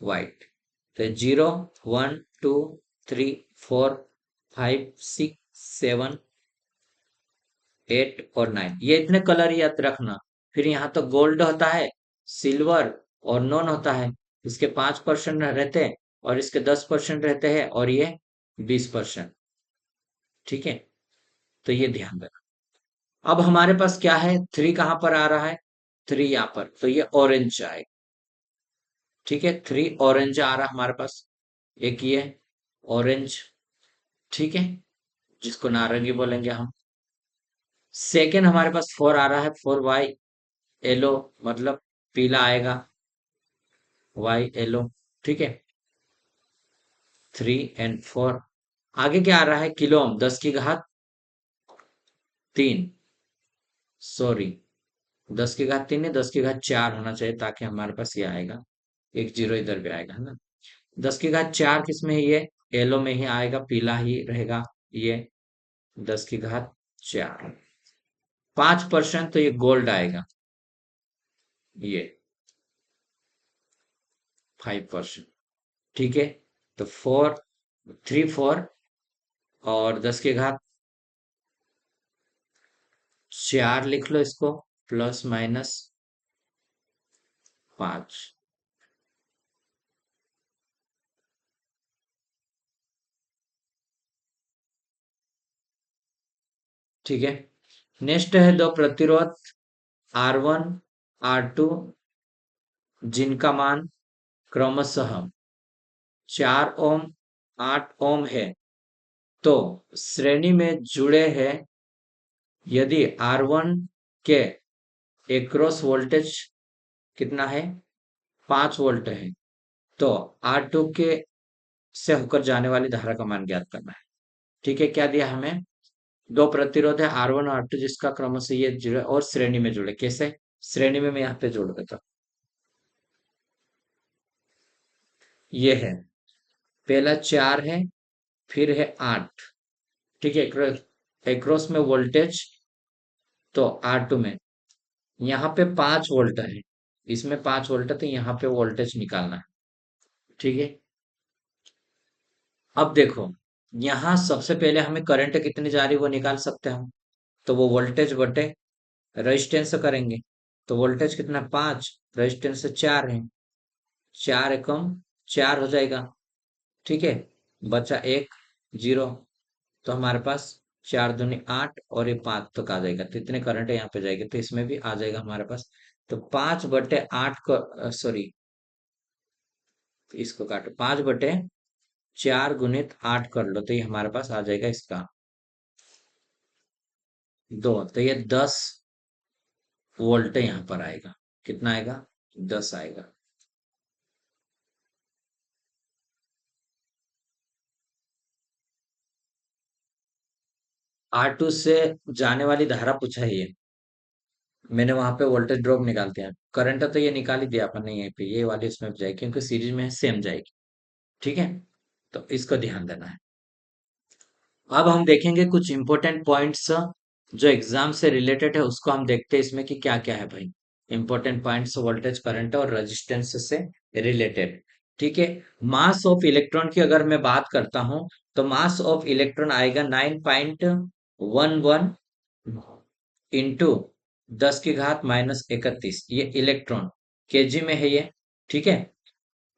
white. तो 0 1 2 3 4 5 6 7 8 और 9, ये इतने कलर याद रखना। फिर यहाँ तो गोल्ड होता है, सिल्वर और नॉन होता है, इसके 5% रहते हैं। और इसके 10% रहते हैं और ये 20%। ठीक है, तो ये ध्यान देना। अब हमारे पास क्या है, 3 कहाँ पर आ रहा है, 3 यहाँ पर, तो ये ऑरेंज आएगा। ठीक है, 3 ऑरेंज आ रहा है हमारे पास, एक ये ऑरेंज, ठीक है, जिसको नारंगी बोलेंगे हम। सेकेंड हमारे पास 4 आ रहा है, 4 वाई येलो, मतलब पीला आएगा, वाई येलो। ठीक है, 3 और 4। आगे क्या आ रहा है, किलोम, 10 की घात 3, सॉरी, 10 की घात 3 नहीं, 10 की घात 4 होना चाहिए, ताकि हमारे पास ये आएगा, एक जीरो इधर भी आएगा, है ना। 10 की घात 4 किस में है, ये येलो में ही आएगा, पीला ही रहेगा ये, 10 की घात 4। 5% तो ये गोल्ड आएगा, ये 5%। ठीक है, तो 4, 3, 4 और 10 की घात 4 लिख लो इसको, ±5। ठीक है, नेक्स्ट है दो प्रतिरोध R1 R2, जिनका मान क्रमशः 4 ओम 8 ओम है, तो श्रेणी में जुड़े हैं यदि R1 के एक्रॉस वोल्टेज कितना है, 5 वोल्ट है, तो R2 के से होकर जाने वाली धारा का मान ज्ञात करना है। ठीक है, क्या दिया हमें, दो प्रतिरोध है R1 और R2, जिसका क्रमशः ये जुड़े और श्रेणी में जुड़े। कैसे, श्रेणी में मैं यहाँ पे जोड़ देता हूँ, ये है, पहला 4 है, फिर है 8। ठीक है, एक्रॉस में वोल्टेज, तो R2 में यहाँ पे 5 वोल्ट है, इसमें 5 वोल्ट है, तो यहाँ पे वोल्टेज निकालना है। ठीक है, अब देखो, यहाँ सबसे पहले हमें करंट कितनी जा रही है वो निकाल सकते हैं हम, तो वो वोल्टेज बटे रेजिस्टेंस करेंगे। तो वोल्टेज कितना, 5, रेजिस्टेंस 4 है, 4 एकम 4 हो जाएगा। ठीक है, बचा एक जीरो, तो हमारे पास 4 दूनी 8 और ये 5 तक आ जाएगा, तो इतने करंट यहाँ पे जाएगा, तो इसमें भी आ जाएगा हमारे पास। तो 5/8 को, सॉरी, इसको काटो, 5/4 गुणित 8 कर लो, तो ये हमारे पास आ जाएगा इसका 2, तो ये 10 वोल्ट यहाँ पर आएगा। कितना आएगा, 10 आएगा। R2 से जाने वाली धारा पूछा है ये, मैंने वहां पे वोल्टेज ड्रॉप निकाल दिया, करंट तो ये निकाल ही दिया अपन ने, यहीं पे ये वाली इसमें जाएगी, क्योंकि सीरीज में सेम जाएगी। ठीक है, तो इसको ध्यान देना है। अब हम देखेंगे कुछ इंपॉर्टेंट पॉइंट्स जो एग्जाम से रिलेटेड है, उसको हम देखते हैं इसमें कि क्या क्या है भाई, इंपॉर्टेंट पॉइंट्स वोल्टेज करंट और रेजिस्टेंस से रिलेटेड। ठीक है, मास ऑफ इलेक्ट्रॉन की अगर मैं बात करता हूं, तो मास ऑफ इलेक्ट्रॉन आएगा 9.11 इंटू 10 की घात -31, ये इलेक्ट्रॉन केजी में है ये। ठीक है,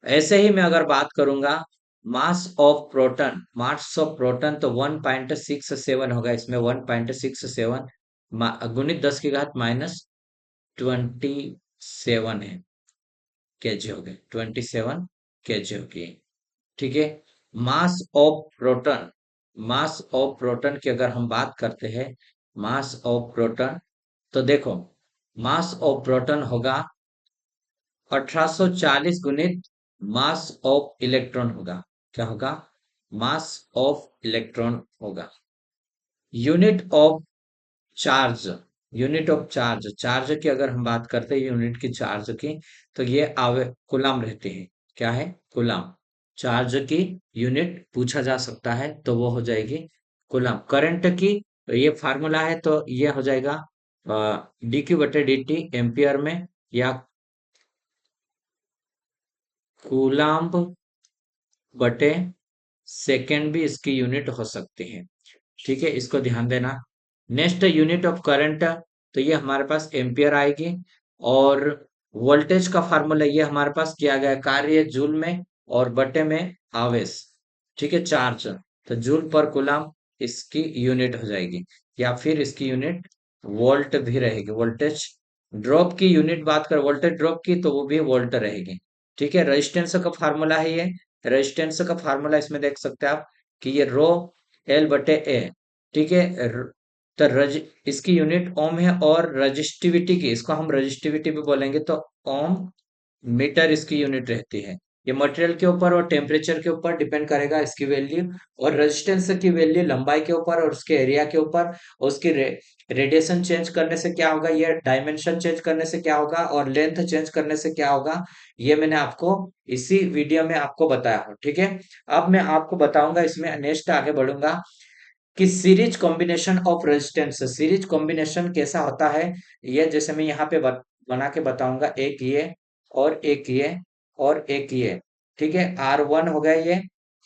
ऐसे ही मैं अगर बात करूंगा मास ऑफ प्रोटॉन, तो 1.67 होगा, इसमें 1.67 गुणित 10 की घात -27 है, केजी हो गए, 27 केजी हो गई। ठीक है, mass of proton, mass of proton की अगर हम बात करते हैं, मास ऑफ प्रोटॉन, तो देखो, मास ऑफ प्रोटॉन होगा 1840 गुणित मास ऑफ इलेक्ट्रॉन होगा। क्या होगा, मास ऑफ इलेक्ट्रॉन होगा। Unit of charge, unit of charge, charge की अगर हम बात करते हैं यूनिट की चार्ज की, तो ये आवे कुलाम रहते हैं। क्या है, कुलाम। चार्ज की यूनिट पूछा जा सकता है, तो वो हो जाएगी कुलाम। करंट की ये फार्मूला है, तो ये हो जाएगा dq/dt एम्पियर में, या कूलाम्ब बटे सेकेंड भी इसकी यूनिट हो सकती है। ठीक है, इसको ध्यान देना। नेक्स्ट यूनिट ऑफ करंट, तो ये हमारे पास एम्पियर आएगी, और वोल्टेज का फार्मूला ये हमारे पास किया गया, कार्य जूल में, और बटे में आवेश, ठीक है, चार्ज। तो जूल पर कूलम इसकी यूनिट हो जाएगी, या फिर इसकी यूनिट वोल्ट भी रहेगी। वोल्टेज ड्रॉप की यूनिट बात कर, वोल्टेज ड्रॉप की, तो वो भी वोल्ट रहेगी। ठीक है, रेजिस्टेंस का फार्मूला है ये। रेजिस्टेंस का फार्मूला इसमें देख सकते हैं आप कि ये रो एल बटे ए। ठीक है, तो इसकी यूनिट ओम है, और रजिस्टिविटी की, इसको हम रजिस्टिविटी भी बोलेंगे, तो ओम मीटर इसकी यूनिट रहती है। ये मटेरियल के ऊपर और टेम्परेचर के ऊपर डिपेंड करेगा इसकी वैल्यू। और रेजिस्टेंस की वैल्यू लंबाई के ऊपर और उसके एरिया के ऊपर, और उसकी रेडिएशन चेंज करने से क्या होगा, ये डायमेंशन चेंज करने से क्या होगा, और लेंथ चेंज करने से क्या होगा, ये मैंने आपको इसी वीडियो में आपको बताया हूँ। ठीक है, अब मैं आपको बताऊंगा इसमें, नेक्स्ट आगे बढ़ूंगा कि series combination of resistance. Series combination कैसा होता है, ये जैसे मैं यहाँ पे बना के बताऊंगा, एक ये और एक ये और एक ये। ठीक है, R1 हो गया,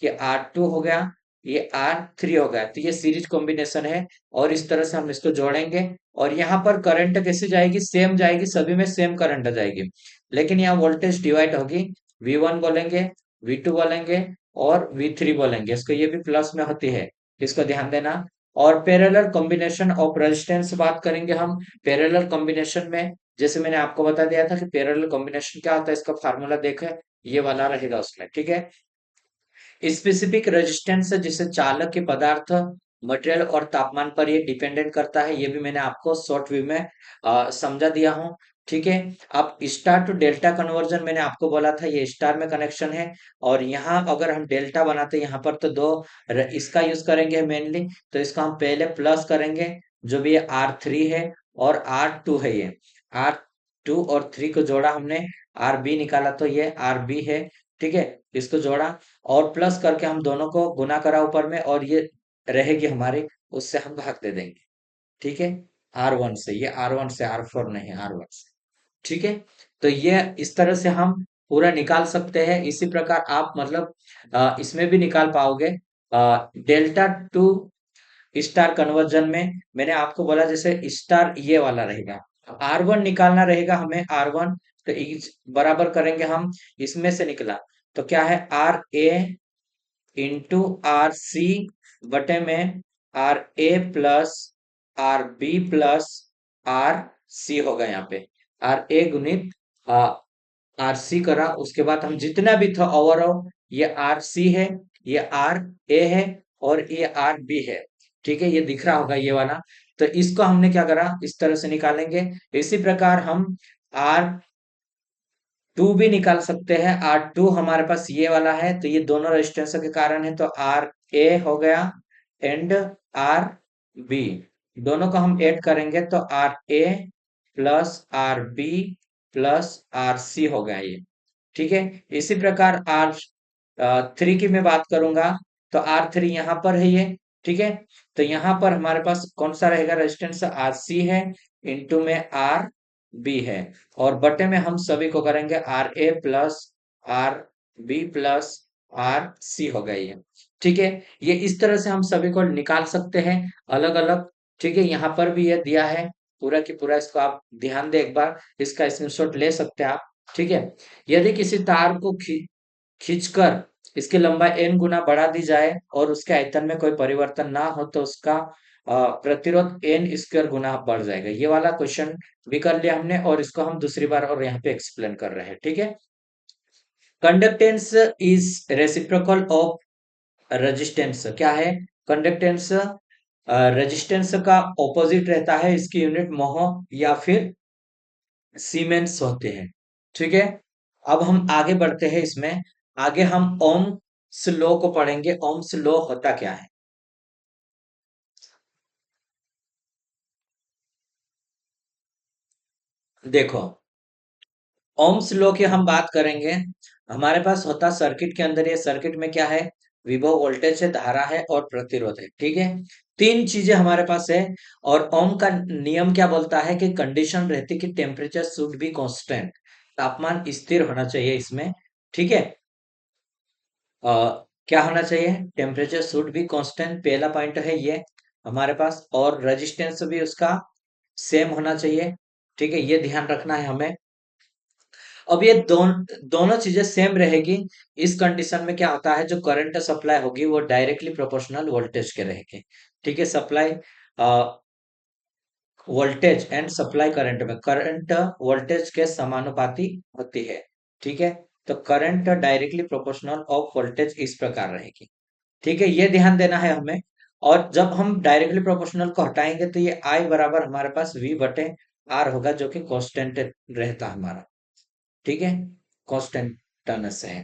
ये R2 हो गया, ये R3 हो गया, तो ये सीरीज कॉम्बिनेशन है। और इस तरह से हम इसको जोड़ेंगे, और यहाँ पर करंट कैसे जाएगी, सेम जाएगी, सभी में सेम करंट जाएगी, लेकिन यहाँ वोल्टेज डिवाइड होगी। V1 बोलेंगे, V2 बोलेंगे, और V3 बोलेंगे, इसको ये भी प्लस में होती है, इसको ध्यान देना। और पैरेलल कॉम्बिनेशन ऑफ रेजिस्टेंस बात करेंगे हम। पैरेलल कॉम्बिनेशन में जैसे मैंने आपको बता दिया था कि पैरेलल कॉम्बिनेशन क्या होता है, इसका फार्मूला देखें, ये वाला रहेगा उसमें। ठीक है, स्पेसिफिक रेजिस्टेंस जिसे चालक के पदार्थ, मटेरियल और तापमान पर ये डिपेंडेंट करता है, ये भी मैंने आपको शॉर्ट व्यू में समझा दिया हूँ। ठीक है, अब स्टार टू डेल्टा कन्वर्जन मैंने आपको बोला था, ये स्टार में कनेक्शन है, और यहाँ अगर हम डेल्टा बनाते हैं यहाँ पर, तो दो इसका यूज करेंगे मेनली। तो इसको हम पहले प्लस करेंगे, जो भी ये R3 है और R2 है, ये R2 और 3 को जोड़ा हमने, RB निकाला, तो ये RB है। ठीक है, इसको जोड़ा और प्लस करके हम दोनों को गुना करा ऊपर में, और ये रहेगी हमारी, उससे हम भाग दे देंगे। ठीक है, R1 से, ये R1 से, R4 नहीं, R1 से। ठीक है, तो ये इस तरह से हम पूरा निकाल सकते हैं। इसी प्रकार आप मतलब इसमें भी निकाल पाओगे। डेल्टा टू स्टार कन्वर्जन में मैंने आपको बोला, जैसे स्टार ये वाला रहेगा, R1 निकालना रहेगा हमें, R1, तो बराबर करेंगे हम, इसमें से निकला तो क्या है, RA इंटू RC बटे में RA plus RB plus RC होगा, यहाँ पे RA गुणित RC करा, उसके बाद हम जितना भी था ओवरऑल, ये RC है, ये RA है, और ये RB है। ठीक है, ये दिख रहा होगा ये वाला। तो इसको हमने क्या करा, इस तरह से निकालेंगे। इसी प्रकार हम R2 भी निकाल सकते हैं। R2 हमारे पास ये वाला है, तो ये दोनों रेजिस्टेंस के कारण है, तो RA हो गया एंड RB, दोनों को हम ऐड करेंगे, तो RA plus RB plus RC हो गया ये। ठीक है, इसी प्रकार R3 की मैं बात करूंगा, तो R3 यहाँ पर है ये। ठीक है, तो यहाँ पर हमारे पास कौन सा रहेगा, रेजिस्टेंस RC है, इंटू में RB है, और बटे में हम सभी को करेंगे RA plus RB plus RC हो गई है। ठीक है, ये इस तरह से हम सभी को निकाल सकते हैं अलग अलग। ठीक है, यहाँ पर भी ये दिया है पूरा की पूरा, इसको आप ध्यान दे, एक बार इसका स्क्रीनशॉट ले सकते हैं आप। ठीक है, यदि किसी तार को खींचकर इसकी लंबाई n गुना बढ़ा दी जाए और उसके आयतन में कोई परिवर्तन ना हो, तो उसका प्रतिरोध n स्क्वायर गुना बढ़ जाएगा। ये वाला क्वेश्चन भी कर लिया हमने, और इसको हम दूसरी बार और यहाँ पे एक्सप्लेन कर रहे हैं। ठीक है, conductance is reciprocal of resistance. क्या है, कंडक्टेंस रेजिस्टेंस का ऑपोजिट रहता है, इसकी यूनिट मोह या फिर सीमेंस होते हैं। ठीक है, अब हम आगे बढ़ते हैं इसमें। आगे हम ओम्स लॉ को पढ़ेंगे। ओम्स लॉ होता क्या है, देखो, ओम्स लॉ की हम बात करेंगे। हमारे पास होता सर्किट के अंदर, ये सर्किट में क्या है, विभव, वोल्टेज है, धारा है और प्रतिरोध है। ठीक है, तीन चीजें हमारे पास है। और ओम का नियम क्या बोलता है कि कंडीशन रहती कि टेम्परेचर शुड बी कांस्टेंट, तापमान स्थिर होना चाहिए इसमें। ठीक है, अ, क्या होना चाहिए, टेम्परेचर शुड बी कांस्टेंट, पहला पॉइंट है ये हमारे पास, और रेजिस्टेंस भी उसका सेम होना चाहिए। ठीक है, ये ध्यान रखना है हमें। अब ये दोनों चीजें सेम रहेगी। इस कंडीशन में क्या होता है, जो करंट सप्लाई होगी वो डायरेक्टली प्रोपोर्शनल वोल्टेज के रहेगी। ठीक है, supply voltage and supply current में करंट वोल्टेज के समानुपाती होती है। ठीक है, तो current directly proportional of voltage इस प्रकार रहेगी। ठीक है, ये ध्यान देना है हमें। और जब हम डायरेक्टली प्रोपोर्शनल को हटाएंगे तो ये आई बराबर हमारे पास वी बटे आर होगा, जो कि कांस्टेंट रहता है हमारा। ठीक है, कांस्टेंटनेस है।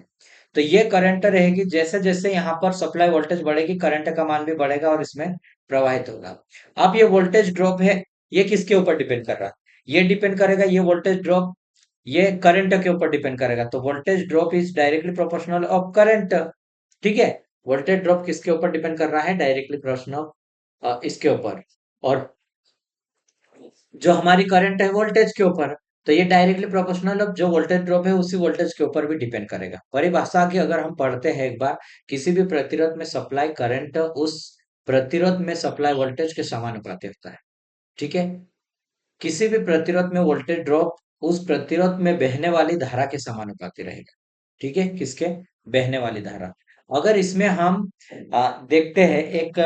तो ये करंट रहेगी, जैसे जैसे यहाँ पर सप्लाई वोल्टेज बढ़ेगी करंट का मान भी बढ़ेगा और इसमें प्रवाहित होगा। अब ये वोल्टेज ड्रॉप है, ये किसके ऊपर डिपेंड कर रहा है? ये डिपेंड करेगा, ये वोल्टेज ड्रॉप ये करंट के ऊपर डिपेंड करेगा। तो voltage drop is directly proportional of current. ठीक है, वोल्टेज ड्रॉप किसके ऊपर डिपेंड कर रहा है? डायरेक्टली प्रोपोर्शनल इसके ऊपर। और जो हमारी करंट है वोल्टेज के ऊपर, तो ये डायरेक्टली प्रोपोर्शनल अब जो वोल्टेज ड्रॉप है उसी वोल्टेज के ऊपर भी डिपेंड करेगा। परिभाषा की अगर हम पढ़ते हैं एक बार, किसी भी प्रतिरोध में सप्लाई करंट उस प्रतिरोध में सप्लाई वोल्टेज के समानुपाती होता है। ठीक है, किसी भी प्रतिरोध में वोल्टेज ड्रॉप उस प्रतिरोध में बहने वाली धारा के समानुपाती रहेगा। ठीक है, किसके? बहने वाली धारा। अगर इसमें हम देखते हैं एक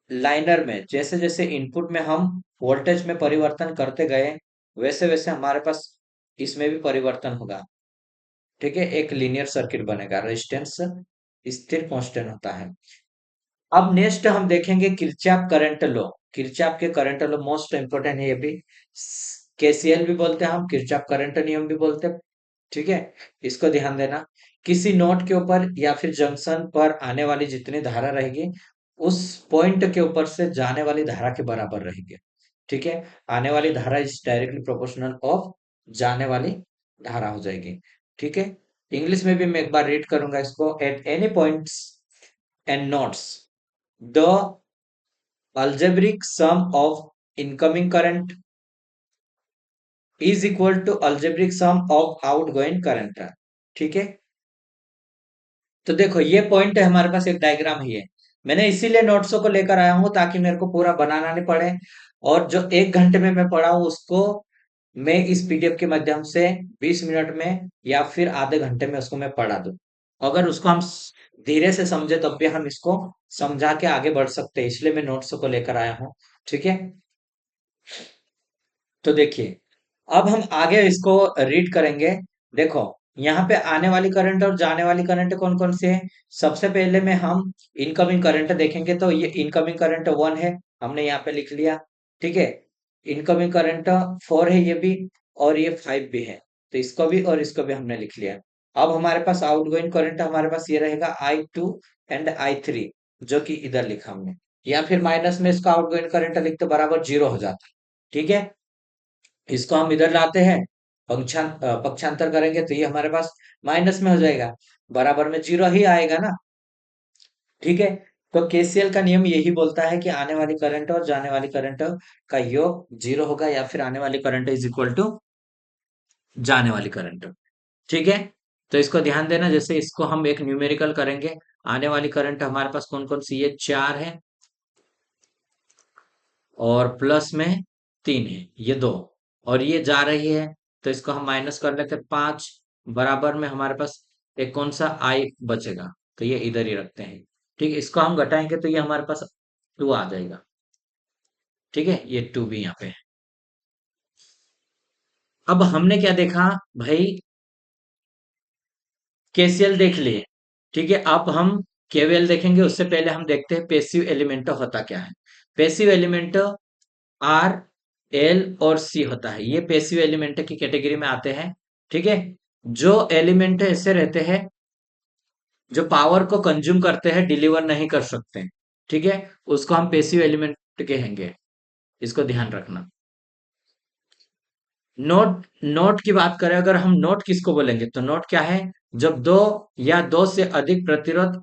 लाइनर में, जैसे जैसे इनपुट में हम वोल्टेज में परिवर्तन करते गए, वैसे वैसे हमारे पास इसमें भी परिवर्तन होगा। ठीक है, एक लीनियर सर्किट बनेगा, रेजिस्टेंस स्थिर कांस्टेंट होता है। अब नेक्स्ट हम देखेंगे किरचॉफ करंट लॉ। किरचॉफ के करंट लॉ मोस्ट इंपोर्टेंट है, ये भी केसीएल भी बोलते हैं हम, किरचॉफ करंट नियम भी बोलते हैं। ठीक है, इसको ध्यान देना। किसी नोड के ऊपर या फिर जंक्शन पर आने वाली जितनी धारा रहेगी, उस पॉइंट के ऊपर से जाने वाली धारा के बराबर रहेगी। ठीक है, आने वाली धारा इज डायरेक्टली प्रोपोर्शनल ऑफ जाने वाली धारा हो जाएगी। ठीक है, इंग्लिश में भी मैं एक बार रीड करूंगा इसको। At any points end nodes the algebraic sum of incoming current is equal to algebraic sum of outgoing current। ठीक है, तो देखो ये पॉइंट है हमारे पास, एक डायग्राम ही है। मैंने इसीलिए नोट्सों को लेकर आया हूं ताकि मेरे को पूरा बनाना नहीं पड़े, और जो 1 घंटे में मैं पढ़ा हूं उसको मैं इस पीडीएफ के माध्यम से 20 मिनट में या फिर आधे घंटे में उसको मैं पढ़ा दूं। अगर उसको हम धीरे से समझे तब भी हम इसको समझा के आगे बढ़ सकते हैं, इसलिए मैं नोट्सों को लेकर आया हूँ। ठीक है, तो देखिए अब हम आगे इसको रीड करेंगे। देखो यहाँ पे आने वाली करंट और जाने वाली करंट कौन कौन से है। सबसे पहले में हम इनकमिंग करंट देखेंगे, तो ये इनकमिंग करंट 1 है, हमने यहाँ पे लिख लिया। ठीक है, इनकमिंग करंट 4 है ये भी, और ये 5 भी है, तो इसको भी और इसको भी हमने लिख लिया। अब हमारे पास आउटगोइंग करंट हमारे पास ये रहेगा I2 एंड I3, जो कि इधर लिखा हमने, या फिर माइनस में इसका आउटगोइंग करंट लिखते बराबर 0 हो जाता है। ठीक है, इसको हम इधर लाते हैं, पक्षांतर करेंगे तो ये हमारे पास माइनस में हो जाएगा, बराबर में 0 ही आएगा ना। ठीक है, तो केसीएल का नियम यही बोलता है कि आने वाली करंट और जाने वाली करंट का योग 0 होगा, या फिर आने वाली करंट इज इक्वल टू जाने वाली करंट। ठीक है, तो इसको ध्यान देना। जैसे इसको हम एक न्यूमेरिकल करेंगे, आने वाली करंट हमारे पास कौन कौन सी, ये 4 है और प्लस में 3 है, ये 2, और ये जा रही है, तो इसको हम माइनस कर लेते हैं 5, बराबर में हमारे पास एक कौन सा आई बचेगा, तो ये इधर ही रखते हैं। ठीक है, इसको हम घटाएंगे तो ये हमारे पास 2 आ जाएगा। ठीक है, ये 2 भी यहाँ पे है। अब हमने क्या देखा भाई, केसीएल देख लिए। ठीक है, अब हम केवीएल देखेंगे, उससे पहले हम देखते हैं पेसिव एलिमेंट होता क्या है। पेसिव एलिमेंट आर, एल और सी होता है, ये पेसिव एलिमेंट की कैटेगरी में आते हैं। ठीक है, जो एलिमेंट ऐसे रहते हैं जो पावर को कंज्यूम करते हैं, डिलीवर नहीं कर सकते। ठीक है, उसको हम पेसिव एलिमेंट कहेंगे, इसको ध्यान रखना। नोट, नोट की बात करें अगर हम, नोट किसको बोलेंगे, तो नोट क्या है, जब दो या दो से अधिक प्रतिरोध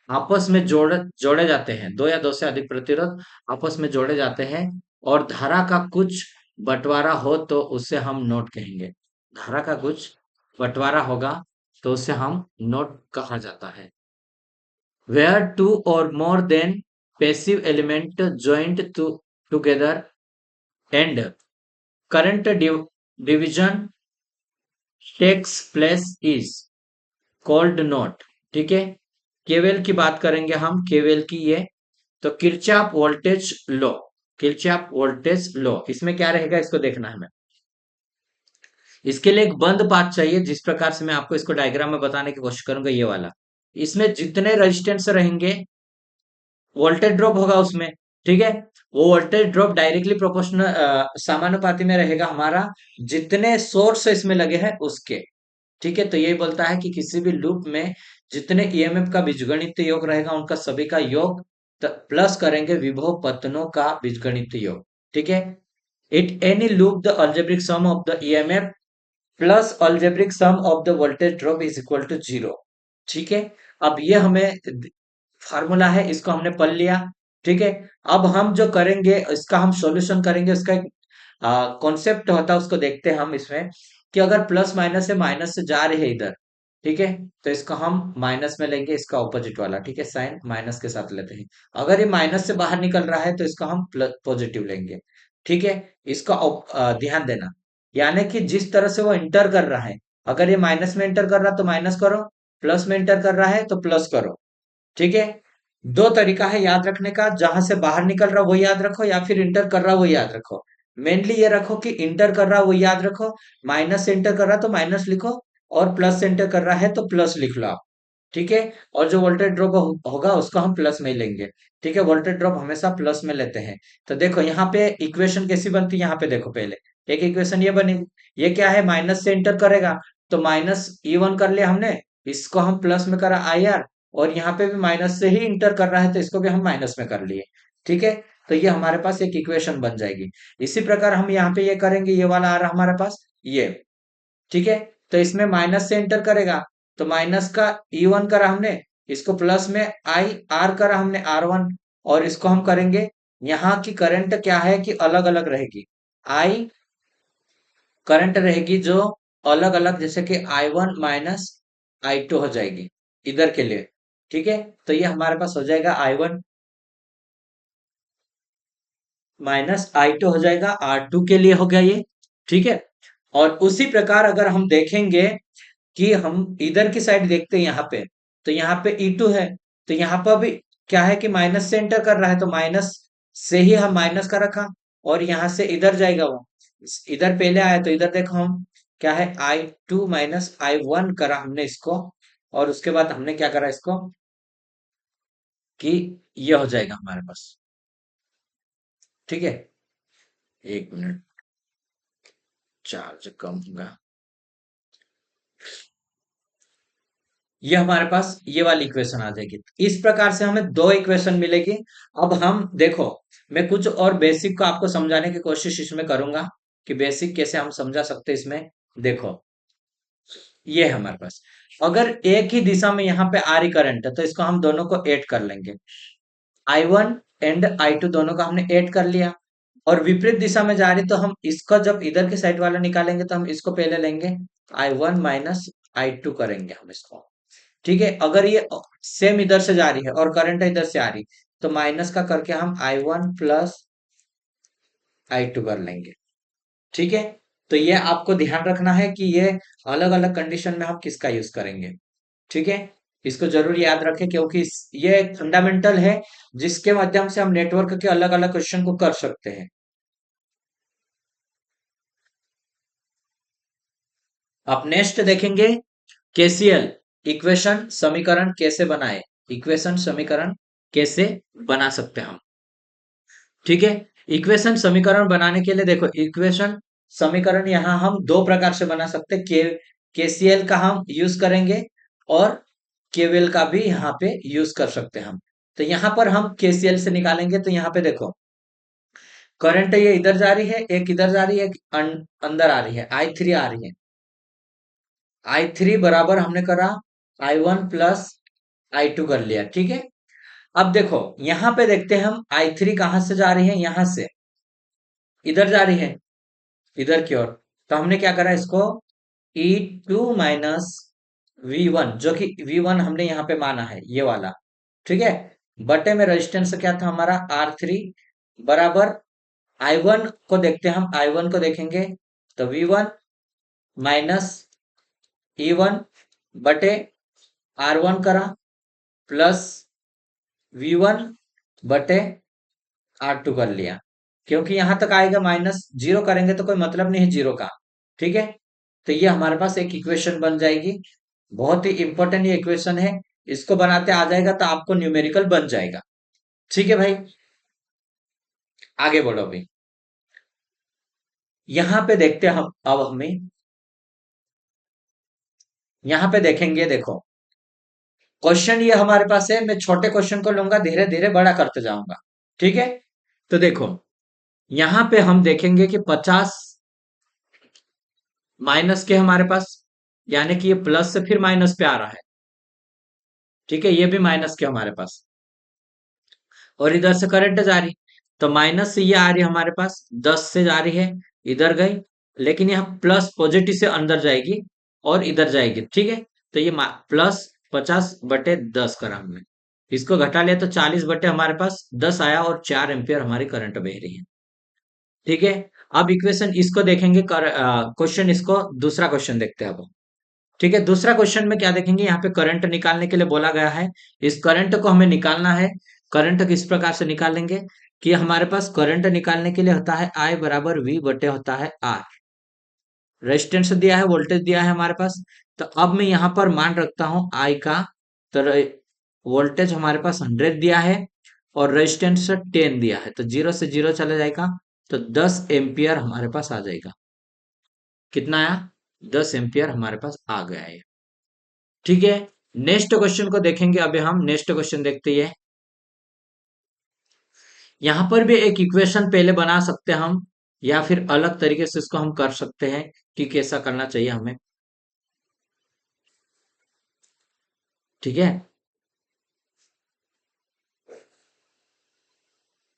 आपस में जोड़े जोड़े जाते हैं, दो या दो से अधिक प्रतिरोध आपस में जोड़े जाते हैं और धारा का कुछ बंटवारा हो तो उसे हम नोड कहेंगे। धारा का कुछ बंटवारा होगा तो उसे हम नोड कहा जाता है। Where two or more than passive element joined together and current division takes place is called node. ठीक है, केवीएल की बात करेंगे हम, केवीएल की ये, तो Kirchhoff voltage law, Kirchhoff voltage law, इसमें क्या रहेगा इसको देखना है हमें। इसके लिए एक बंद पाथ चाहिए, जिस प्रकार से मैं आपको इसको डायग्राम में बताने की कोशिश करूंगा, ये वाला। इसमें जितने रेजिस्टेंस रहेंगे वोल्टेज ड्रॉप होगा उसमें। ठीक है, वो वोल्टेज ड्रॉप डायरेक्टली प्रोपोर्शनल समानुपाती में रहेगा हमारा जितने सोर्स इसमें लगे हैं उसके। ठीक है, तो यही बोलता है कि किसी भी लूप में जितने ईएमएफ का बीजगणित योग रहेगा उनका सभी का योग प्लस करेंगे विभव पतनों का बीजगणित योग। ठीक है, it any loop the algebraic sum of the EMF plus algebraic sum of the voltage drop is equal to zero. ठीक है, अब ये हमें फार्मूला है, इसको हमने पढ़ लिया। ठीक है, अब हम जो करेंगे इसका हम सॉल्यूशन करेंगे, उसका एक कॉन्सेप्ट होता है, उसको देखते हैं हम इसमें, कि अगर प्लस माइनस है, माइनस से जा रही है इधर। ठीक है, तो इसको हम माइनस में लेंगे, इसका ऑपोजिट वाला। ठीक है, साइन माइनस के साथ लेते हैं। अगर ये माइनस से बाहर निकल रहा है तो इसको हम प्लस पॉजिटिव लेंगे। ठीक है, इसका ध्यान देना, यानी कि जिस तरह से वो इंटर कर रहा है, अगर ये माइनस में इंटर कर रहा है तो माइनस करो, प्लस में इंटर कर रहा है तो प्लस करो। ठीक है, दो तरीका है याद रखने का, जहां से बाहर निकल रहा वो याद रखो, या फिर इंटर कर रहा वो याद रखो। मेनली ये रखो कि इंटर कर रहा वो याद रखो, माइनस से इंटर कर रहा तो माइनस लिखो, और प्लस से इंटर कर रहा है तो प्लस लिख लो आप। ठीक है, और जो वोल्टेज ड्रॉप होगा उसको हम प्लस में ही लेंगे। ठीक है, वोल्टेज ड्रॉप हमेशा प्लस में लेते हैं। तो देखो यहाँ पे इक्वेशन कैसी बनती है, यहाँ पे देखो पहले एक इक्वेशन ये बनी, ये क्या है, माइनस से इंटर करेगा तो माइनस E1 कर लिया हमने, इसको हम प्लस में करा IR, और यहाँ पे भी माइनस से ही इंटर कर रहा है तो इसको भी हम माइनस में कर लिए। ठीक है, तो ये हमारे पास एक इक्वेशन बन जाएगी। इसी प्रकार हम यहाँ पे ये करेंगे, ये वाला आ रहा हमारे पास ये। ठीक है, तो इसमें माइनस से एंटर करेगा तो माइनस का E1 करा हमने, इसको प्लस में IR करा हमने R1, और इसको हम करेंगे, यहाँ की करंट क्या है कि अलग अलग रहेगी। आई करंट रहेगी जो अलग अलग, जैसे कि I1 माइनस I2 हो जाएगी इधर के लिए। ठीक है, तो ये हमारे पास हो जाएगा I1 माइनस I2 हो जाएगा, R2 के लिए हो गया ये। ठीक है, और उसी प्रकार अगर हम देखेंगे कि हम इधर की साइड देखते हैं यहाँ पे, तो यहाँ पे E2 है, तो यहाँ पर भी क्या है कि माइनस से एंटर कर रहा है तो माइनस से ही हम माइनस का रखा, और यहाँ से इधर जाएगा वो, इधर पहले आया तो इधर देखो हम क्या है, I2 माइनस I1 करा हमने इसको, और उसके बाद हमने क्या करा इसको, कि ये हो जाएगा हमारे पास। ठीक है, एक मिनट, चार्ज कम होगा। ये हमारे पास ये वाली इक्वेशन आ जाएगी। इस प्रकार से हमें दो इक्वेशन मिलेगी। अब हम देखो, मैं कुछ और बेसिक को आपको समझाने की कोशिश इसमें करूंगा, कि बेसिक कैसे हम समझा सकते हैं इसमें। देखो, ये है हमारे पास, अगर एक ही दिशा में यहाँ पे आ रही करंट है तो इसको हम दोनों को ऐड कर लेंगे। I1 एंड I2 दोनों को हमने ऐड कर लिया, और विपरीत दिशा में जा रही तो हम इसको जब इधर के साइड वाला निकालेंगे तो हम इसको पहले लेंगे, I1 माइनस I2 करेंगे हम इसको। ठीक है, अगर ये सेम इधर से जा रही है और करंट इधर से आ रही, तो माइनस का करके हम I1 प्लस I2 कर लेंगे। ठीक है, तो ये आपको ध्यान रखना है कि ये अलग अलग कंडीशन में हम किसका यूज करेंगे। ठीक है, इसको जरूर याद रखें, क्योंकि ये एक फंडामेंटल है जिसके माध्यम से हम नेटवर्क के अलग अलग क्वेश्चन को कर सकते हैं। आप नेक्स्ट देखेंगे, केसीएल इक्वेशन समीकरण कैसे बनाए, इक्वेशन समीकरण कैसे बना सकते हैं हम। ठीक है, इक्वेशन समीकरण बनाने के लिए देखो, इक्वेशन समीकरण यहाँ हम दो प्रकार से बना सकते हैं, केसीएल का हम यूज करेंगे, और केवीएल का भी यहाँ पे यूज कर सकते हैं हम। तो यहाँ पर हम केसीएल से निकालेंगे, तो यहाँ पे देखो, करंट ये इधर जा रही है, एक इधर जा रही है, एक अंदर आ रही है, I3 आ रही है। I3 बराबर हमने करा I1 प्लस I2 कर लिया। ठीक है, अब देखो यहाँ पे देखते हैं हम, I3 कहाँ से जा रही है, यहाँ से इधर जा रही है, इधर की ओर। तो हमने क्या करा इसको, E2 माइनस V1, जो कि V1 हमने यहाँ पे माना है ये वाला। ठीक है, बटे में रेजिस्टेंस क्या था हमारा, R3 बराबर I1 को देखते हैं हम, I1 को देखेंगे तो V1 माइनस E1 बटे R1 करा प्लस V1 बटे R2 कर लिया, क्योंकि यहां तक आएगा माइनस जीरो करेंगे तो कोई मतलब नहीं है जीरो का। ठीक है, तो ये हमारे पास एक इक्वेशन बन जाएगी। बहुत ही इंपॉर्टेंट ये इक्वेशन है, इसको बनाते आ जाएगा तो आपको न्यूमेरिकल बन जाएगा। ठीक है भाई, आगे बढ़ो अभी। यहां पे देखते हैं हम, अब हमें यहां पे देखेंगे, देखो क्वेश्चन ये हमारे पास है, मैं छोटे क्वेश्चन को लूंगा, धीरे धीरे बड़ा करते जाऊंगा। ठीक है, तो देखो यहां पे हम देखेंगे कि 50 माइनस के हमारे पास, यानी कि ये प्लस से फिर माइनस पे आ रहा है। ठीक है, ये भी माइनस के हमारे पास, और इधर से करंट जा रही, तो माइनस से ये आ रही है हमारे पास, 10 से जा रही है, इधर गई, लेकिन यहाँ प्लस पॉजिटिव से अंदर जाएगी और इधर जाएगी। ठीक है, तो ये प्लस 50/10 करा हमने, इसको घटा लिया तो 40 बटे हमारे पास 10 आया, और 4 एम्पियर हमारी करंट बह रही है। ठीक है, अब इक्वेशन इसको देखेंगे, क्वेश्चन इसको दूसरा क्वेश्चन देखते हैं अब। ठीक है, दूसरा क्वेश्चन में क्या देखेंगे, यहाँ पे करंट निकालने के लिए बोला गया है। इस करंट को हमें निकालना है। करंट किस प्रकार से निकालेंगे कि हमारे पास करंट निकालने के लिए होता है I बराबर V बटे होता है R। रेजिस्टेंस दिया है, वोल्टेज दिया है हमारे पास, तो अब मैं यहाँ पर मान रखता हूँ I का। तो वोल्टेज हमारे पास 100 दिया है और रेजिस्टेंस 10 दिया है, तो जीरो से जीरो चला जाएगा, तो 10 एम्पियर हमारे पास आ जाएगा। कितना आया? 10 एम्पियर हमारे पास आ गया है। ठीक है, नेक्स्ट क्वेश्चन को देखेंगे। अभी हम नेक्स्ट क्वेश्चन देखते हैं। यहां पर भी एक इक्वेशन पहले बना सकते हैं हम, या फिर अलग तरीके से इसको हम कर सकते हैं कि कैसा करना चाहिए हमें। ठीक है,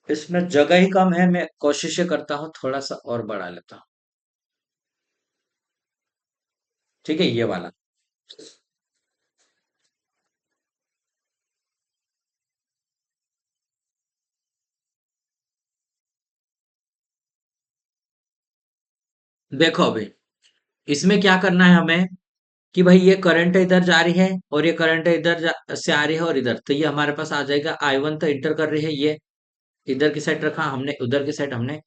इसमें जगह ही कम है, मैं कोशिश करता हूँ थोड़ा सा और बढ़ा लेता हूँ। ठीक है, ये वाला। देखो अभी इसमें क्या करना है हमें कि भाई ये करंट इधर जा रही है और ये करंट इधर से आ रही है, और इधर, तो ये हमारे पास आ जाएगा I1 तो इंटर कर रही है, ये इधर की साइड रखा हमने, उधर की साइड हमने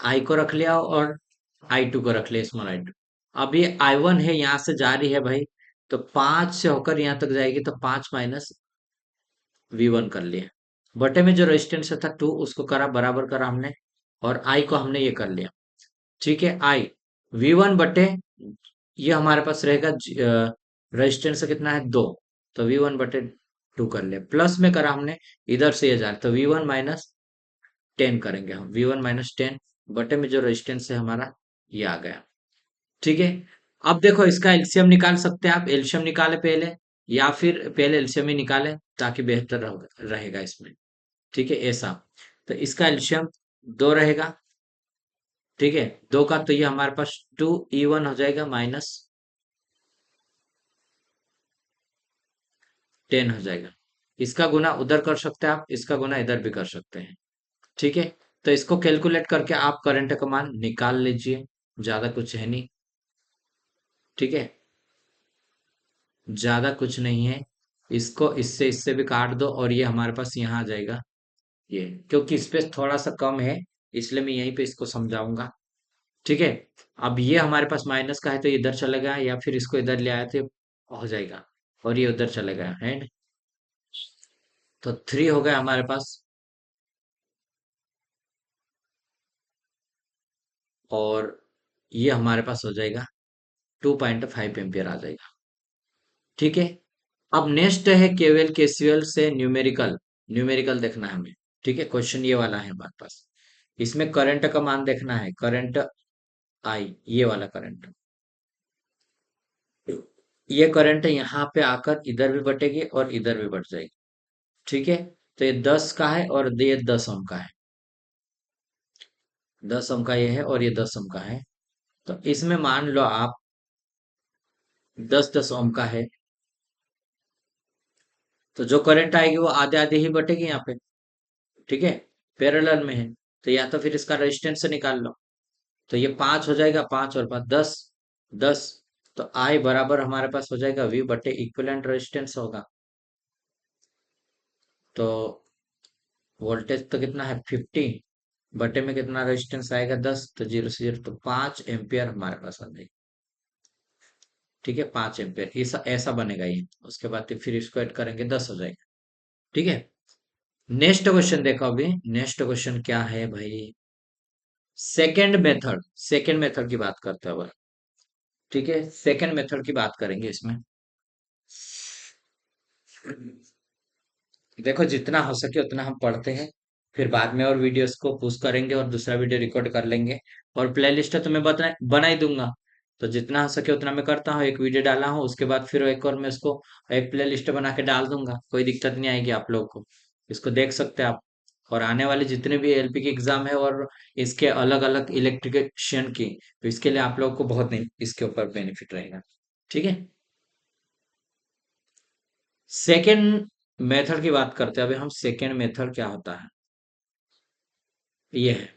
I को रख लिया और I2 को रख लिया, स्मॉल I2। अब ये I1 है, यहाँ से जा रही है भाई, तो 5 से होकर यहाँ तक जाएगी, तो 5 माइनस V1 कर लिया, बटे में जो रेजिस्टेंस था 2 उसको करा, बराबर करा हमने, और I को हमने ये कर लिया। ठीक है, I V1 बटे, ये हमारे पास रहेगा रेजिस्टेंस कितना है 2, तो V1/2 कर लिया, प्लस में करा हमने, इधर से ये जा रहा, तो V1 - 10 करेंगे हम, V1 - 10 बटे में जो रेजिस्टेंस है हमारा, ये आ गया। ठीक है, अब देखो इसका एलसीएम निकाल सकते हैं आप, एलसीएम निकाले पहले, या फिर पहले एलसीएम ही निकाले ताकि बेहतर रहेगा इसमें। ठीक है, ऐसा, तो इसका एलसीएम 2 रहेगा। ठीक है, 2 का, तो ये हमारे पास 2E1 हो जाएगा माइनस 10 हो जाएगा। इसका गुना उधर कर सकते हैं आप, इसका गुना इधर भी कर सकते हैं। ठीक है, तो इसको कैलकुलेट करके आप करंट का मान निकाल लीजिए, ज्यादा कुछ है नहीं। ठीक है, ज्यादा कुछ नहीं है, इसको इससे इससे भी काट दो, और ये हमारे पास यहाँ आ जाएगा। ये क्योंकि स्पेस थोड़ा सा कम है, इसलिए मैं यहीं पे इसको समझाऊंगा। ठीक है, अब ये हमारे पास माइनस का है, तो ये इधर चला गया, या फिर इसको इधर ले आए थे, हो जाएगा, और ये उधर चले गया है। तो 3 हो गया हमारे पास, और ये हमारे पास हो जाएगा 2.5 एम्पियर आ जाएगा। ठीक है, अब नेक्स्ट है केवीएल केसीएल से न्यूमेरिकल, न्यूमेरिकल देखना है हमें। ठीक है, क्वेश्चन ये वाला है हमारे पास, इसमें करंट का मान देखना है, करंट आई, ये वाला करंट, ये करंट यहाँ पे आकर इधर भी बटेगी और इधर भी बढ़ जाएगी। ठीक है, तो ये 10 का है और ये 10 ओम का है, 10 ओम का ये है और ये 10 ओम का है। तो इसमें मान लो आप 10-10 ओम का है, तो जो करंट आएगी वो आधे आधे ही बटेगी यहाँ पे। ठीक है, पैरेलल में है, तो या तो फिर इसका रेजिस्टेंस से निकाल लो, तो ये 5 हो जाएगा, 5 और 5 10, 10, तो आई बराबर हमारे पास हो जाएगा वी बटे इक्विवेलेंट रेजिस्टेंस होगा। तो वोल्टेज तो कितना है 50, बटे में कितना रेजिस्टेंस आएगा 10, तो 0 से 0 तो 5 एम्पियर हमारे पास आ जाएगा। ठीक है, 5 एम्पियर ऐसा ऐसा बनेगा ये। उसके बाद फिर इसको ऐड करेंगे 10 हो जाएगा। ठीक है, नेक्स्ट क्वेश्चन देखो अभी। नेक्स्ट क्वेश्चन क्या है भाई, सेकेंड मेथड की बात करते हैं अब। ठीक है, सेकेंड मेथड की बात करेंगे इसमें। देखो जितना हो सके उतना हम पढ़ते हैं, फिर बाद में और वीडियोस को पुश करेंगे और दूसरा वीडियो रिकॉर्ड कर लेंगे। और प्ले लिस्ट तो मैं बना ही दूंगा। तो जितना हो सके उतना मैं करता हूँ, एक वीडियो डाला हूँ उसके बाद फिर एक और मैं उसको एक प्ले लिस्ट बना के डाल दूंगा, कोई दिक्कत नहीं आएगी आप लोग को। इसको देख सकते हैं आप। और आने वाले जितने भी एलपी के एग्जाम है और इसके अलग अलग इलेक्ट्रिशियन की, तो इसके लिए आप लोग को बहुत नहीं इसके ऊपर बेनिफिट रहेगा। ठीक है, सेकेंड मेथड की बात करते हैं अभी हम। सेकेंड मेथड क्या होता है, ये है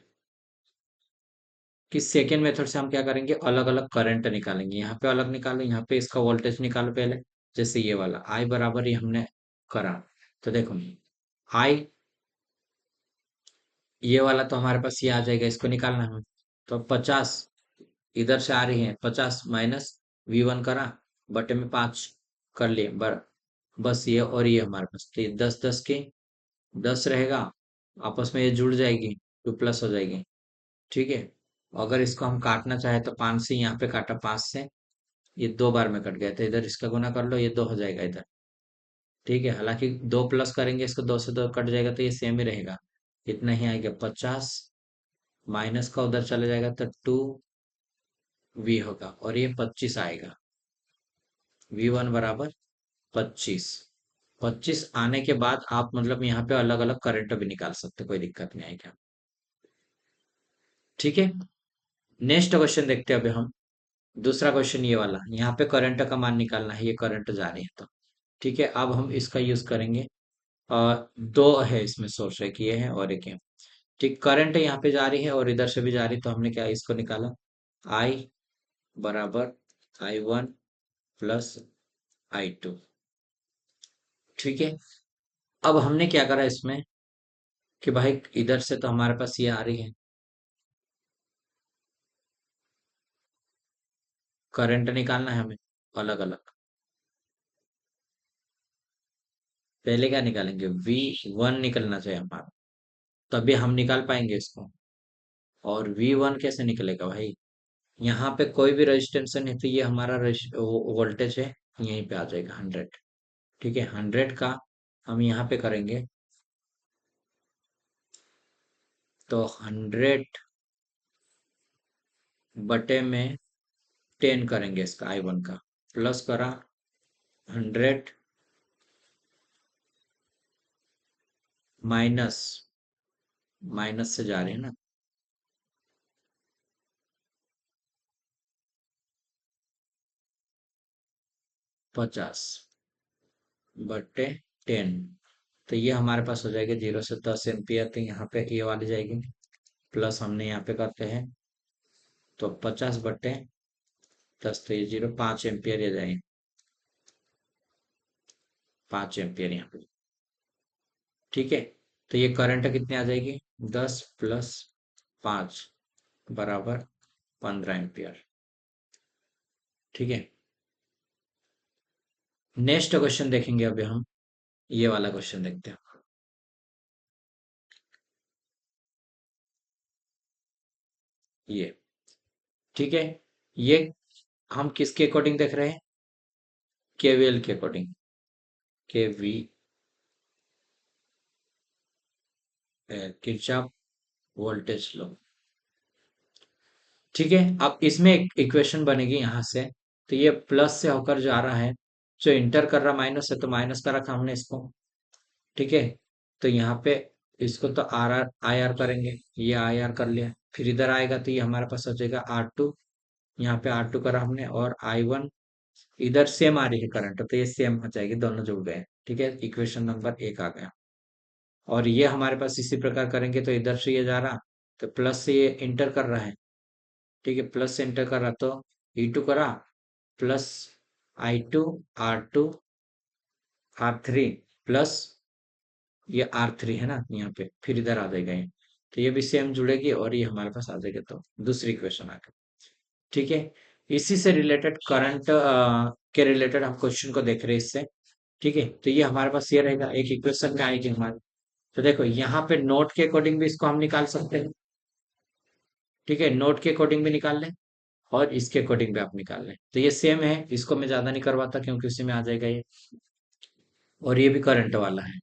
कि सेकेंड मेथड से हम क्या करेंगे, अलग अलग करंट निकालेंगे। यहाँ पे अलग निकालो, यहाँ पे इसका वोल्टेज निकालो पहले। जैसे ये वाला आई बराबर ये हमने करा, तो देखो आई, ये वाला तो हमारे पास ये आ जाएगा, इसको निकालना है हमें। तो 50 इधर से आ रही है, 50 माइनस V1 करा, बटे में 5 कर लिए बस ये और ये हमारे पास, तो ये 10 10 के 10 रहेगा, आपस में ये जुड़ जाएगी, 2 प्लस हो जाएगी। ठीक है, अगर इसको हम काटना चाहे तो 5 से यहाँ पे काटा, 5 से ये 2 बार में कट गया, तो इधर इसका गुना कर लो, ये 2 हो जाएगा इधर। ठीक है, हालांकि 2 प्लस करेंगे इसको, 2 से 2 कट जाएगा तो ये सेम ही रहेगा, इतना ही आएगा। 50 माइनस का उधर चले जाएगा तो 2V होगा, और ये 25 आएगा। V1 बराबर 25। 25 आने के बाद आप मतलब यहाँ पे अलग अलग करंट भी निकाल सकते, कोई दिक्कत नहीं आएगा। ठीक है, नेक्स्ट क्वेश्चन देखते हैं अभी हम। दूसरा क्वेश्चन ये वाला, यहाँ पे करंट का मान निकालना है, ये करंट जा रही है तो। ठीक है, अब हम इसका यूज करेंगे। दो है इसमें सोर्स, एक ये है और एक ये। ठीक, करंट यहाँ पे जा रही है और इधर से भी जा रही है, तो हमने क्या इसको निकाला, आई बराबर I1 प्लस I2। ठीक है, अब हमने क्या करा इसमें कि भाई इधर से तो हमारे पास ये आ रही है, करंट निकालना है हमें अलग अलग। पहले क्या निकालेंगे, V1 निकलना चाहिए हमारा, तभी हम निकाल पाएंगे इसको। और V1 कैसे निकलेगा भाई, यहाँ पे कोई भी रेजिस्टेंस नहीं, तो ये हमारा वोल्टेज है, यहीं पे आ जाएगा 100। ठीक है, 100 का हम यहाँ पे करेंगे, तो 100 बटे में 10 करेंगे इसका I1 का, प्लस करा 100 माइनस, माइनस से जा रही है ना, 50 बटे 10, तो ये हमारे पास हो जाएगा 0 से 10 एम्पियर। तो यहाँ पे ये वाली जाएगी, प्लस हमने यहाँ पे करते हैं, तो 50 बटे 10, तो ये 5 एम्पियर ये जाएंगे, 5 एम्पियर यहाँ पे। ठीक है, तो ये करंट कितनी आ जाएगी, 10 + 5 बराबर 15 एम्पियर। ठीक है, नेक्स्ट क्वेश्चन देखेंगे अभी हम। ये वाला क्वेश्चन देखते हैं, ये। ठीक है, ये हम किसके अकॉर्डिंग देख रहे हैं, केवीएल के अकॉर्डिंग, केवी किरचॉफ वोल्टेज लॉ। ठीक है, अब इसमें एक इक्वेशन बनेगी यहाँ से, तो ये प्लस से होकर जा रहा है, जो इंटर कर रहा माइनस है, तो माइनस का रखा हमने इसको। ठीक है, तो यहाँ पे इसको तो आई आर करेंगे, ये आई आर कर लिया, फिर इधर आएगा तो ये हमारे पास हो जाएगा R2, यहाँ पे R2 करा हमने, और I1 इधर सेम आ रही है करंट, तो ये सेम हो जाएगी, दोनों जुड़ गए। ठीक है, इक्वेशन नंबर 1 आ गया। और ये हमारे पास इसी प्रकार करेंगे, तो इधर से ये जा रहा, तो प्लस से ये इंटर कर रहा है। ठीक है, प्लस से इंटर कर रहा, तो E2 करा, plus I2 R2 R3 plus ये R3 है ना यहाँ पे, फिर इधर आ जाएगा ये, तो ये भी सेम जुड़ेगी और ये हमारे पास आ जाएगा। तो दूसरी इक्वेशन आ गई। ठीक है, इसी से रिलेटेड करंट के रिलेटेड हम क्वेश्चन को देख रहे हैं इससे। ठीक है, तो ये हमारे पास ये रहेगा, एक इक्वेशन में आएगी हमारी। तो देखो यहाँ पे नोट के अकॉर्डिंग भी इसको हम निकाल सकते हैं। ठीक है, नोट के अकॉर्डिंग भी निकाल लें और इसके अकॉर्डिंग भी आप निकाल लें, तो ये सेम है, इसको मैं ज्यादा नहीं करवाता क्योंकि उसी में आ जाएगा ये। और ये भी करंट वाला है।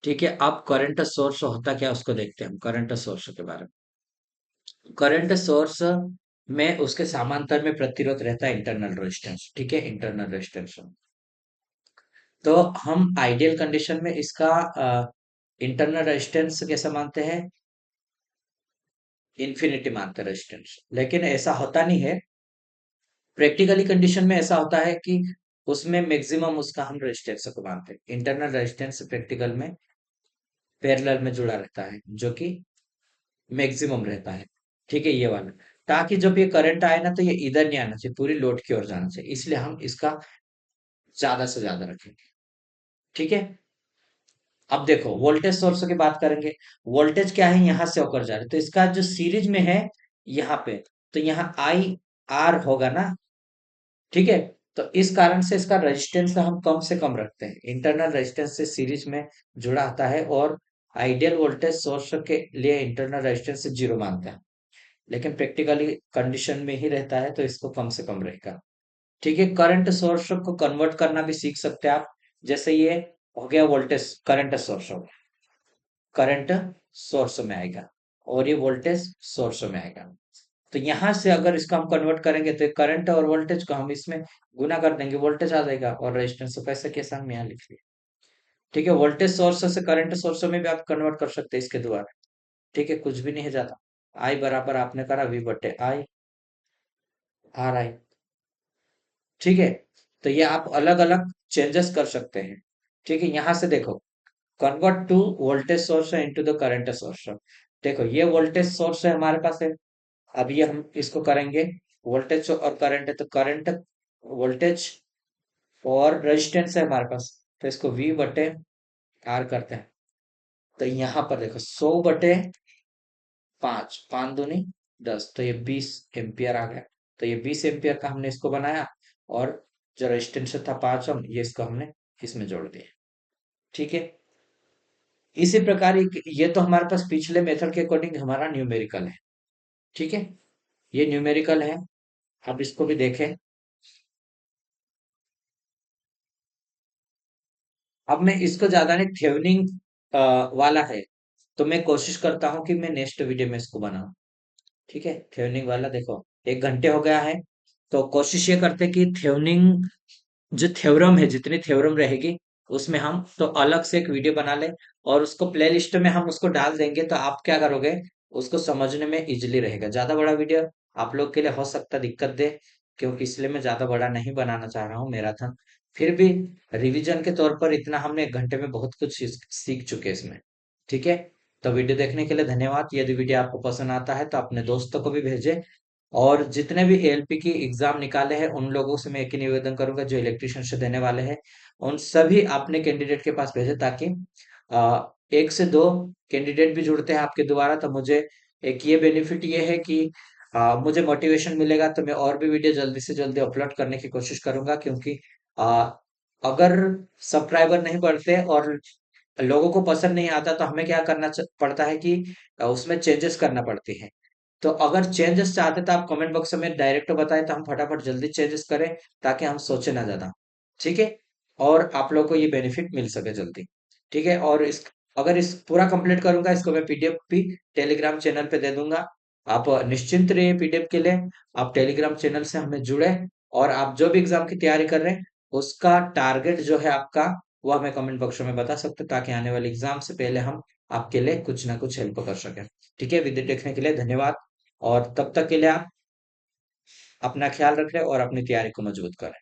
ठीक है, अब करंट सोर्स होता क्या उसको देखते हैं हम, करंट सोर्स के बारे में। करंट सोर्स में उसके समांतर में प्रतिरोध रहता है इंटरनल रेजिस्टेंस। ठीक है, इंटरनल रेजिस्टेंस। तो हम आइडियल कंडीशन में इसका इंटरनल रेजिस्टेंस कैसा मानते हैं, इन्फिनिटी मानते हैं रेजिस्टेंस, लेकिन ऐसा होता नहीं है। प्रैक्टिकली कंडीशन में ऐसा होता है कि उसमें मैक्सिमम उसका हम रेजिस्टेंस को मानते हैं, इंटरनल रेजिस्टेंस प्रैक्टिकल में पैरेलल में जुड़ा रहता है, जो कि मैक्सिमम रहता है। ठीक है, ये वाला, ताकि जब ये करंट आए ना तो ये इधर नहीं आना चाहिए, पूरी लोड की ओर जाना चाहिए, इसलिए हम इसका ज्यादा से ज्यादा रखेंगे। ठीक है, अब देखो वोल्टेज सोर्स की बात करेंगे। वोल्टेज क्या है, यहां से होकर जा रहे, तो इसका जो सीरीज में है यहाँ पे, तो यहाँ IR होगा ना। ठीक है, तो इस कारण से इसका रेजिस्टेंस हम कम से कम रखते हैं, इंटरनल रेजिस्टेंस से सीरीज में जुड़ा आता है, और आइडियल वोल्टेज सोर्स के लिए इंटरनल रेजिस्टेंस 0 मानते हैं, लेकिन प्रैक्टिकली कंडीशन में ही रहता है तो इसको कम से कम रहेगा। ठीक है, करंट सोर्स को कन्वर्ट करना भी सीख सकते हैं आप। जैसे ये हो गया वोल्टेज, करंट सोर्स हो गया, करंट सोर्स में आएगा, और ये वोल्टेज सोर्स में आएगा। तो यहां से अगर इसको हम कन्वर्ट करेंगे तो करंट और वोल्टेज को हम इसमें गुना कर देंगे, वोल्टेज आ जाएगा, और रेजिस्टेंस को कैसे कैसे हम यहाँ लिख लिया। ठीक है, वोल्टेज सोर्स से करंट सोर्स में भी आप कन्वर्ट कर सकते हैं इसके द्वारा। ठीक है, कुछ भी नहीं है ज्यादा। आई बराबर आपने करा V/I, RI। ठीक है, तो ये आप अलग अलग चेंजेस कर सकते हैं। ठीक है, यहां से देखो, convert to voltage source into the current source. देखो ये वोल्टेज सोर्स है हमारे पास है, अब ये हम इसको करेंगे, वोल्टेज और करंट है, तो करंट, वोल्टेज और रेजिस्टेंस है हमारे पास, तो इसको V/R करते हैं। तो यहाँ पर देखो 100/5, 5 दूनी 10, तो ये 20 एम्पियर आ गया। तो ये 20 एम्पियर का हमने इसको बनाया, और जो रेजिस्टेंस था 5 ओम, ये इसको हमने इसमें जोड़ दिया। ठीक है, इसी प्रकार ये तो हमारे पास पिछले मेथड के अकॉर्डिंग हमारा न्यूमेरिकल है। ठीक है, ये न्यूमेरिकल है। अब इसको भी देखें। अब मैं इसको ज्यादा नहीं, थेवनिंग वाला है, तो मैं कोशिश करता हूँ कि मैं नेक्स्ट वीडियो में इसको बनाऊं। ठीक है, थेवनिंग वाला देखो 1 घंटे हो गया है, तो कोशिश ये करते हैं कि थेवनिंग जो थ्योरम है, जितनी थ्योरम रहेगी उसमें हम तो अलग से एक वीडियो बना ले, और उसको प्ले लिस्ट में हम उसको डाल देंगे, तो आप क्या करोगे, उसको समझने में इजिली रहेगा। ज्यादा बड़ा वीडियो आप लोग के लिए हो सकता है दिक्कत दे, क्योंकि इसलिए मैं ज्यादा बड़ा नहीं बनाना चाह रहा हूँ मैराथन। फिर भी रिवीजन के तौर पर इतना हमने 1 घंटे में बहुत कुछ सीख चुके हैं इसमें। ठीक है, तो वीडियो देखने के लिए धन्यवाद। यदि वीडियो आपको पसंद आता है तो अपने दोस्तों को भी भेजें, और जितने भी ALP की एग्जाम निकाले हैं उन लोगों से मैं एक ही निवेदन करूंगा, जो इलेक्ट्रिशियन से देने वाले हैं, उन सभी अपने कैंडिडेट के पास भेजें, ताकि 1 से 2 कैंडिडेट भी जुड़ते हैं आपके द्वारा, तो मुझे एक ये बेनिफिट ये है कि मुझे मोटिवेशन मिलेगा, तो मैं और भी वीडियो जल्दी से जल्दी अपलोड करने की कोशिश करूंगा, क्योंकि आ, अगर सब्सक्राइबर नहीं बढ़ते और लोगों को पसंद नहीं आता, तो हमें क्या करना पड़ता है कि उसमें चेंजेस करना पड़ती है। तो अगर चेंजेस चाहते तो आप कमेंट बॉक्स में डायरेक्ट बताएं, तो हम फटाफट जल्दी चेंजेस करें, ताकि हम सोचे ना ज्यादा। ठीक है, और आप लोग को ये बेनिफिट मिल सके जल्दी। ठीक है, और इस अगर इस पूरा कंप्लीट करूंगा, इसको मैं PDF भी टेलीग्राम चैनल पे दे दूंगा। आप निश्चिंत रहिए PDF के लिए, आप टेलीग्राम चैनल से हमें जुड़े, और आप जो भी एग्जाम की तैयारी कर रहे हैं उसका टारगेट जो है आपका, वो हमें कमेंट बॉक्स में बता सकते हैं, ताकि आने वाले एग्जाम से पहले हम आपके लिए कुछ ना कुछ हेल्प कर सकें। ठीक है, वीडियो देखने के लिए धन्यवाद, और तब तक के लिए आप अपना ख्याल रखें और अपनी तैयारी को मजबूत करें।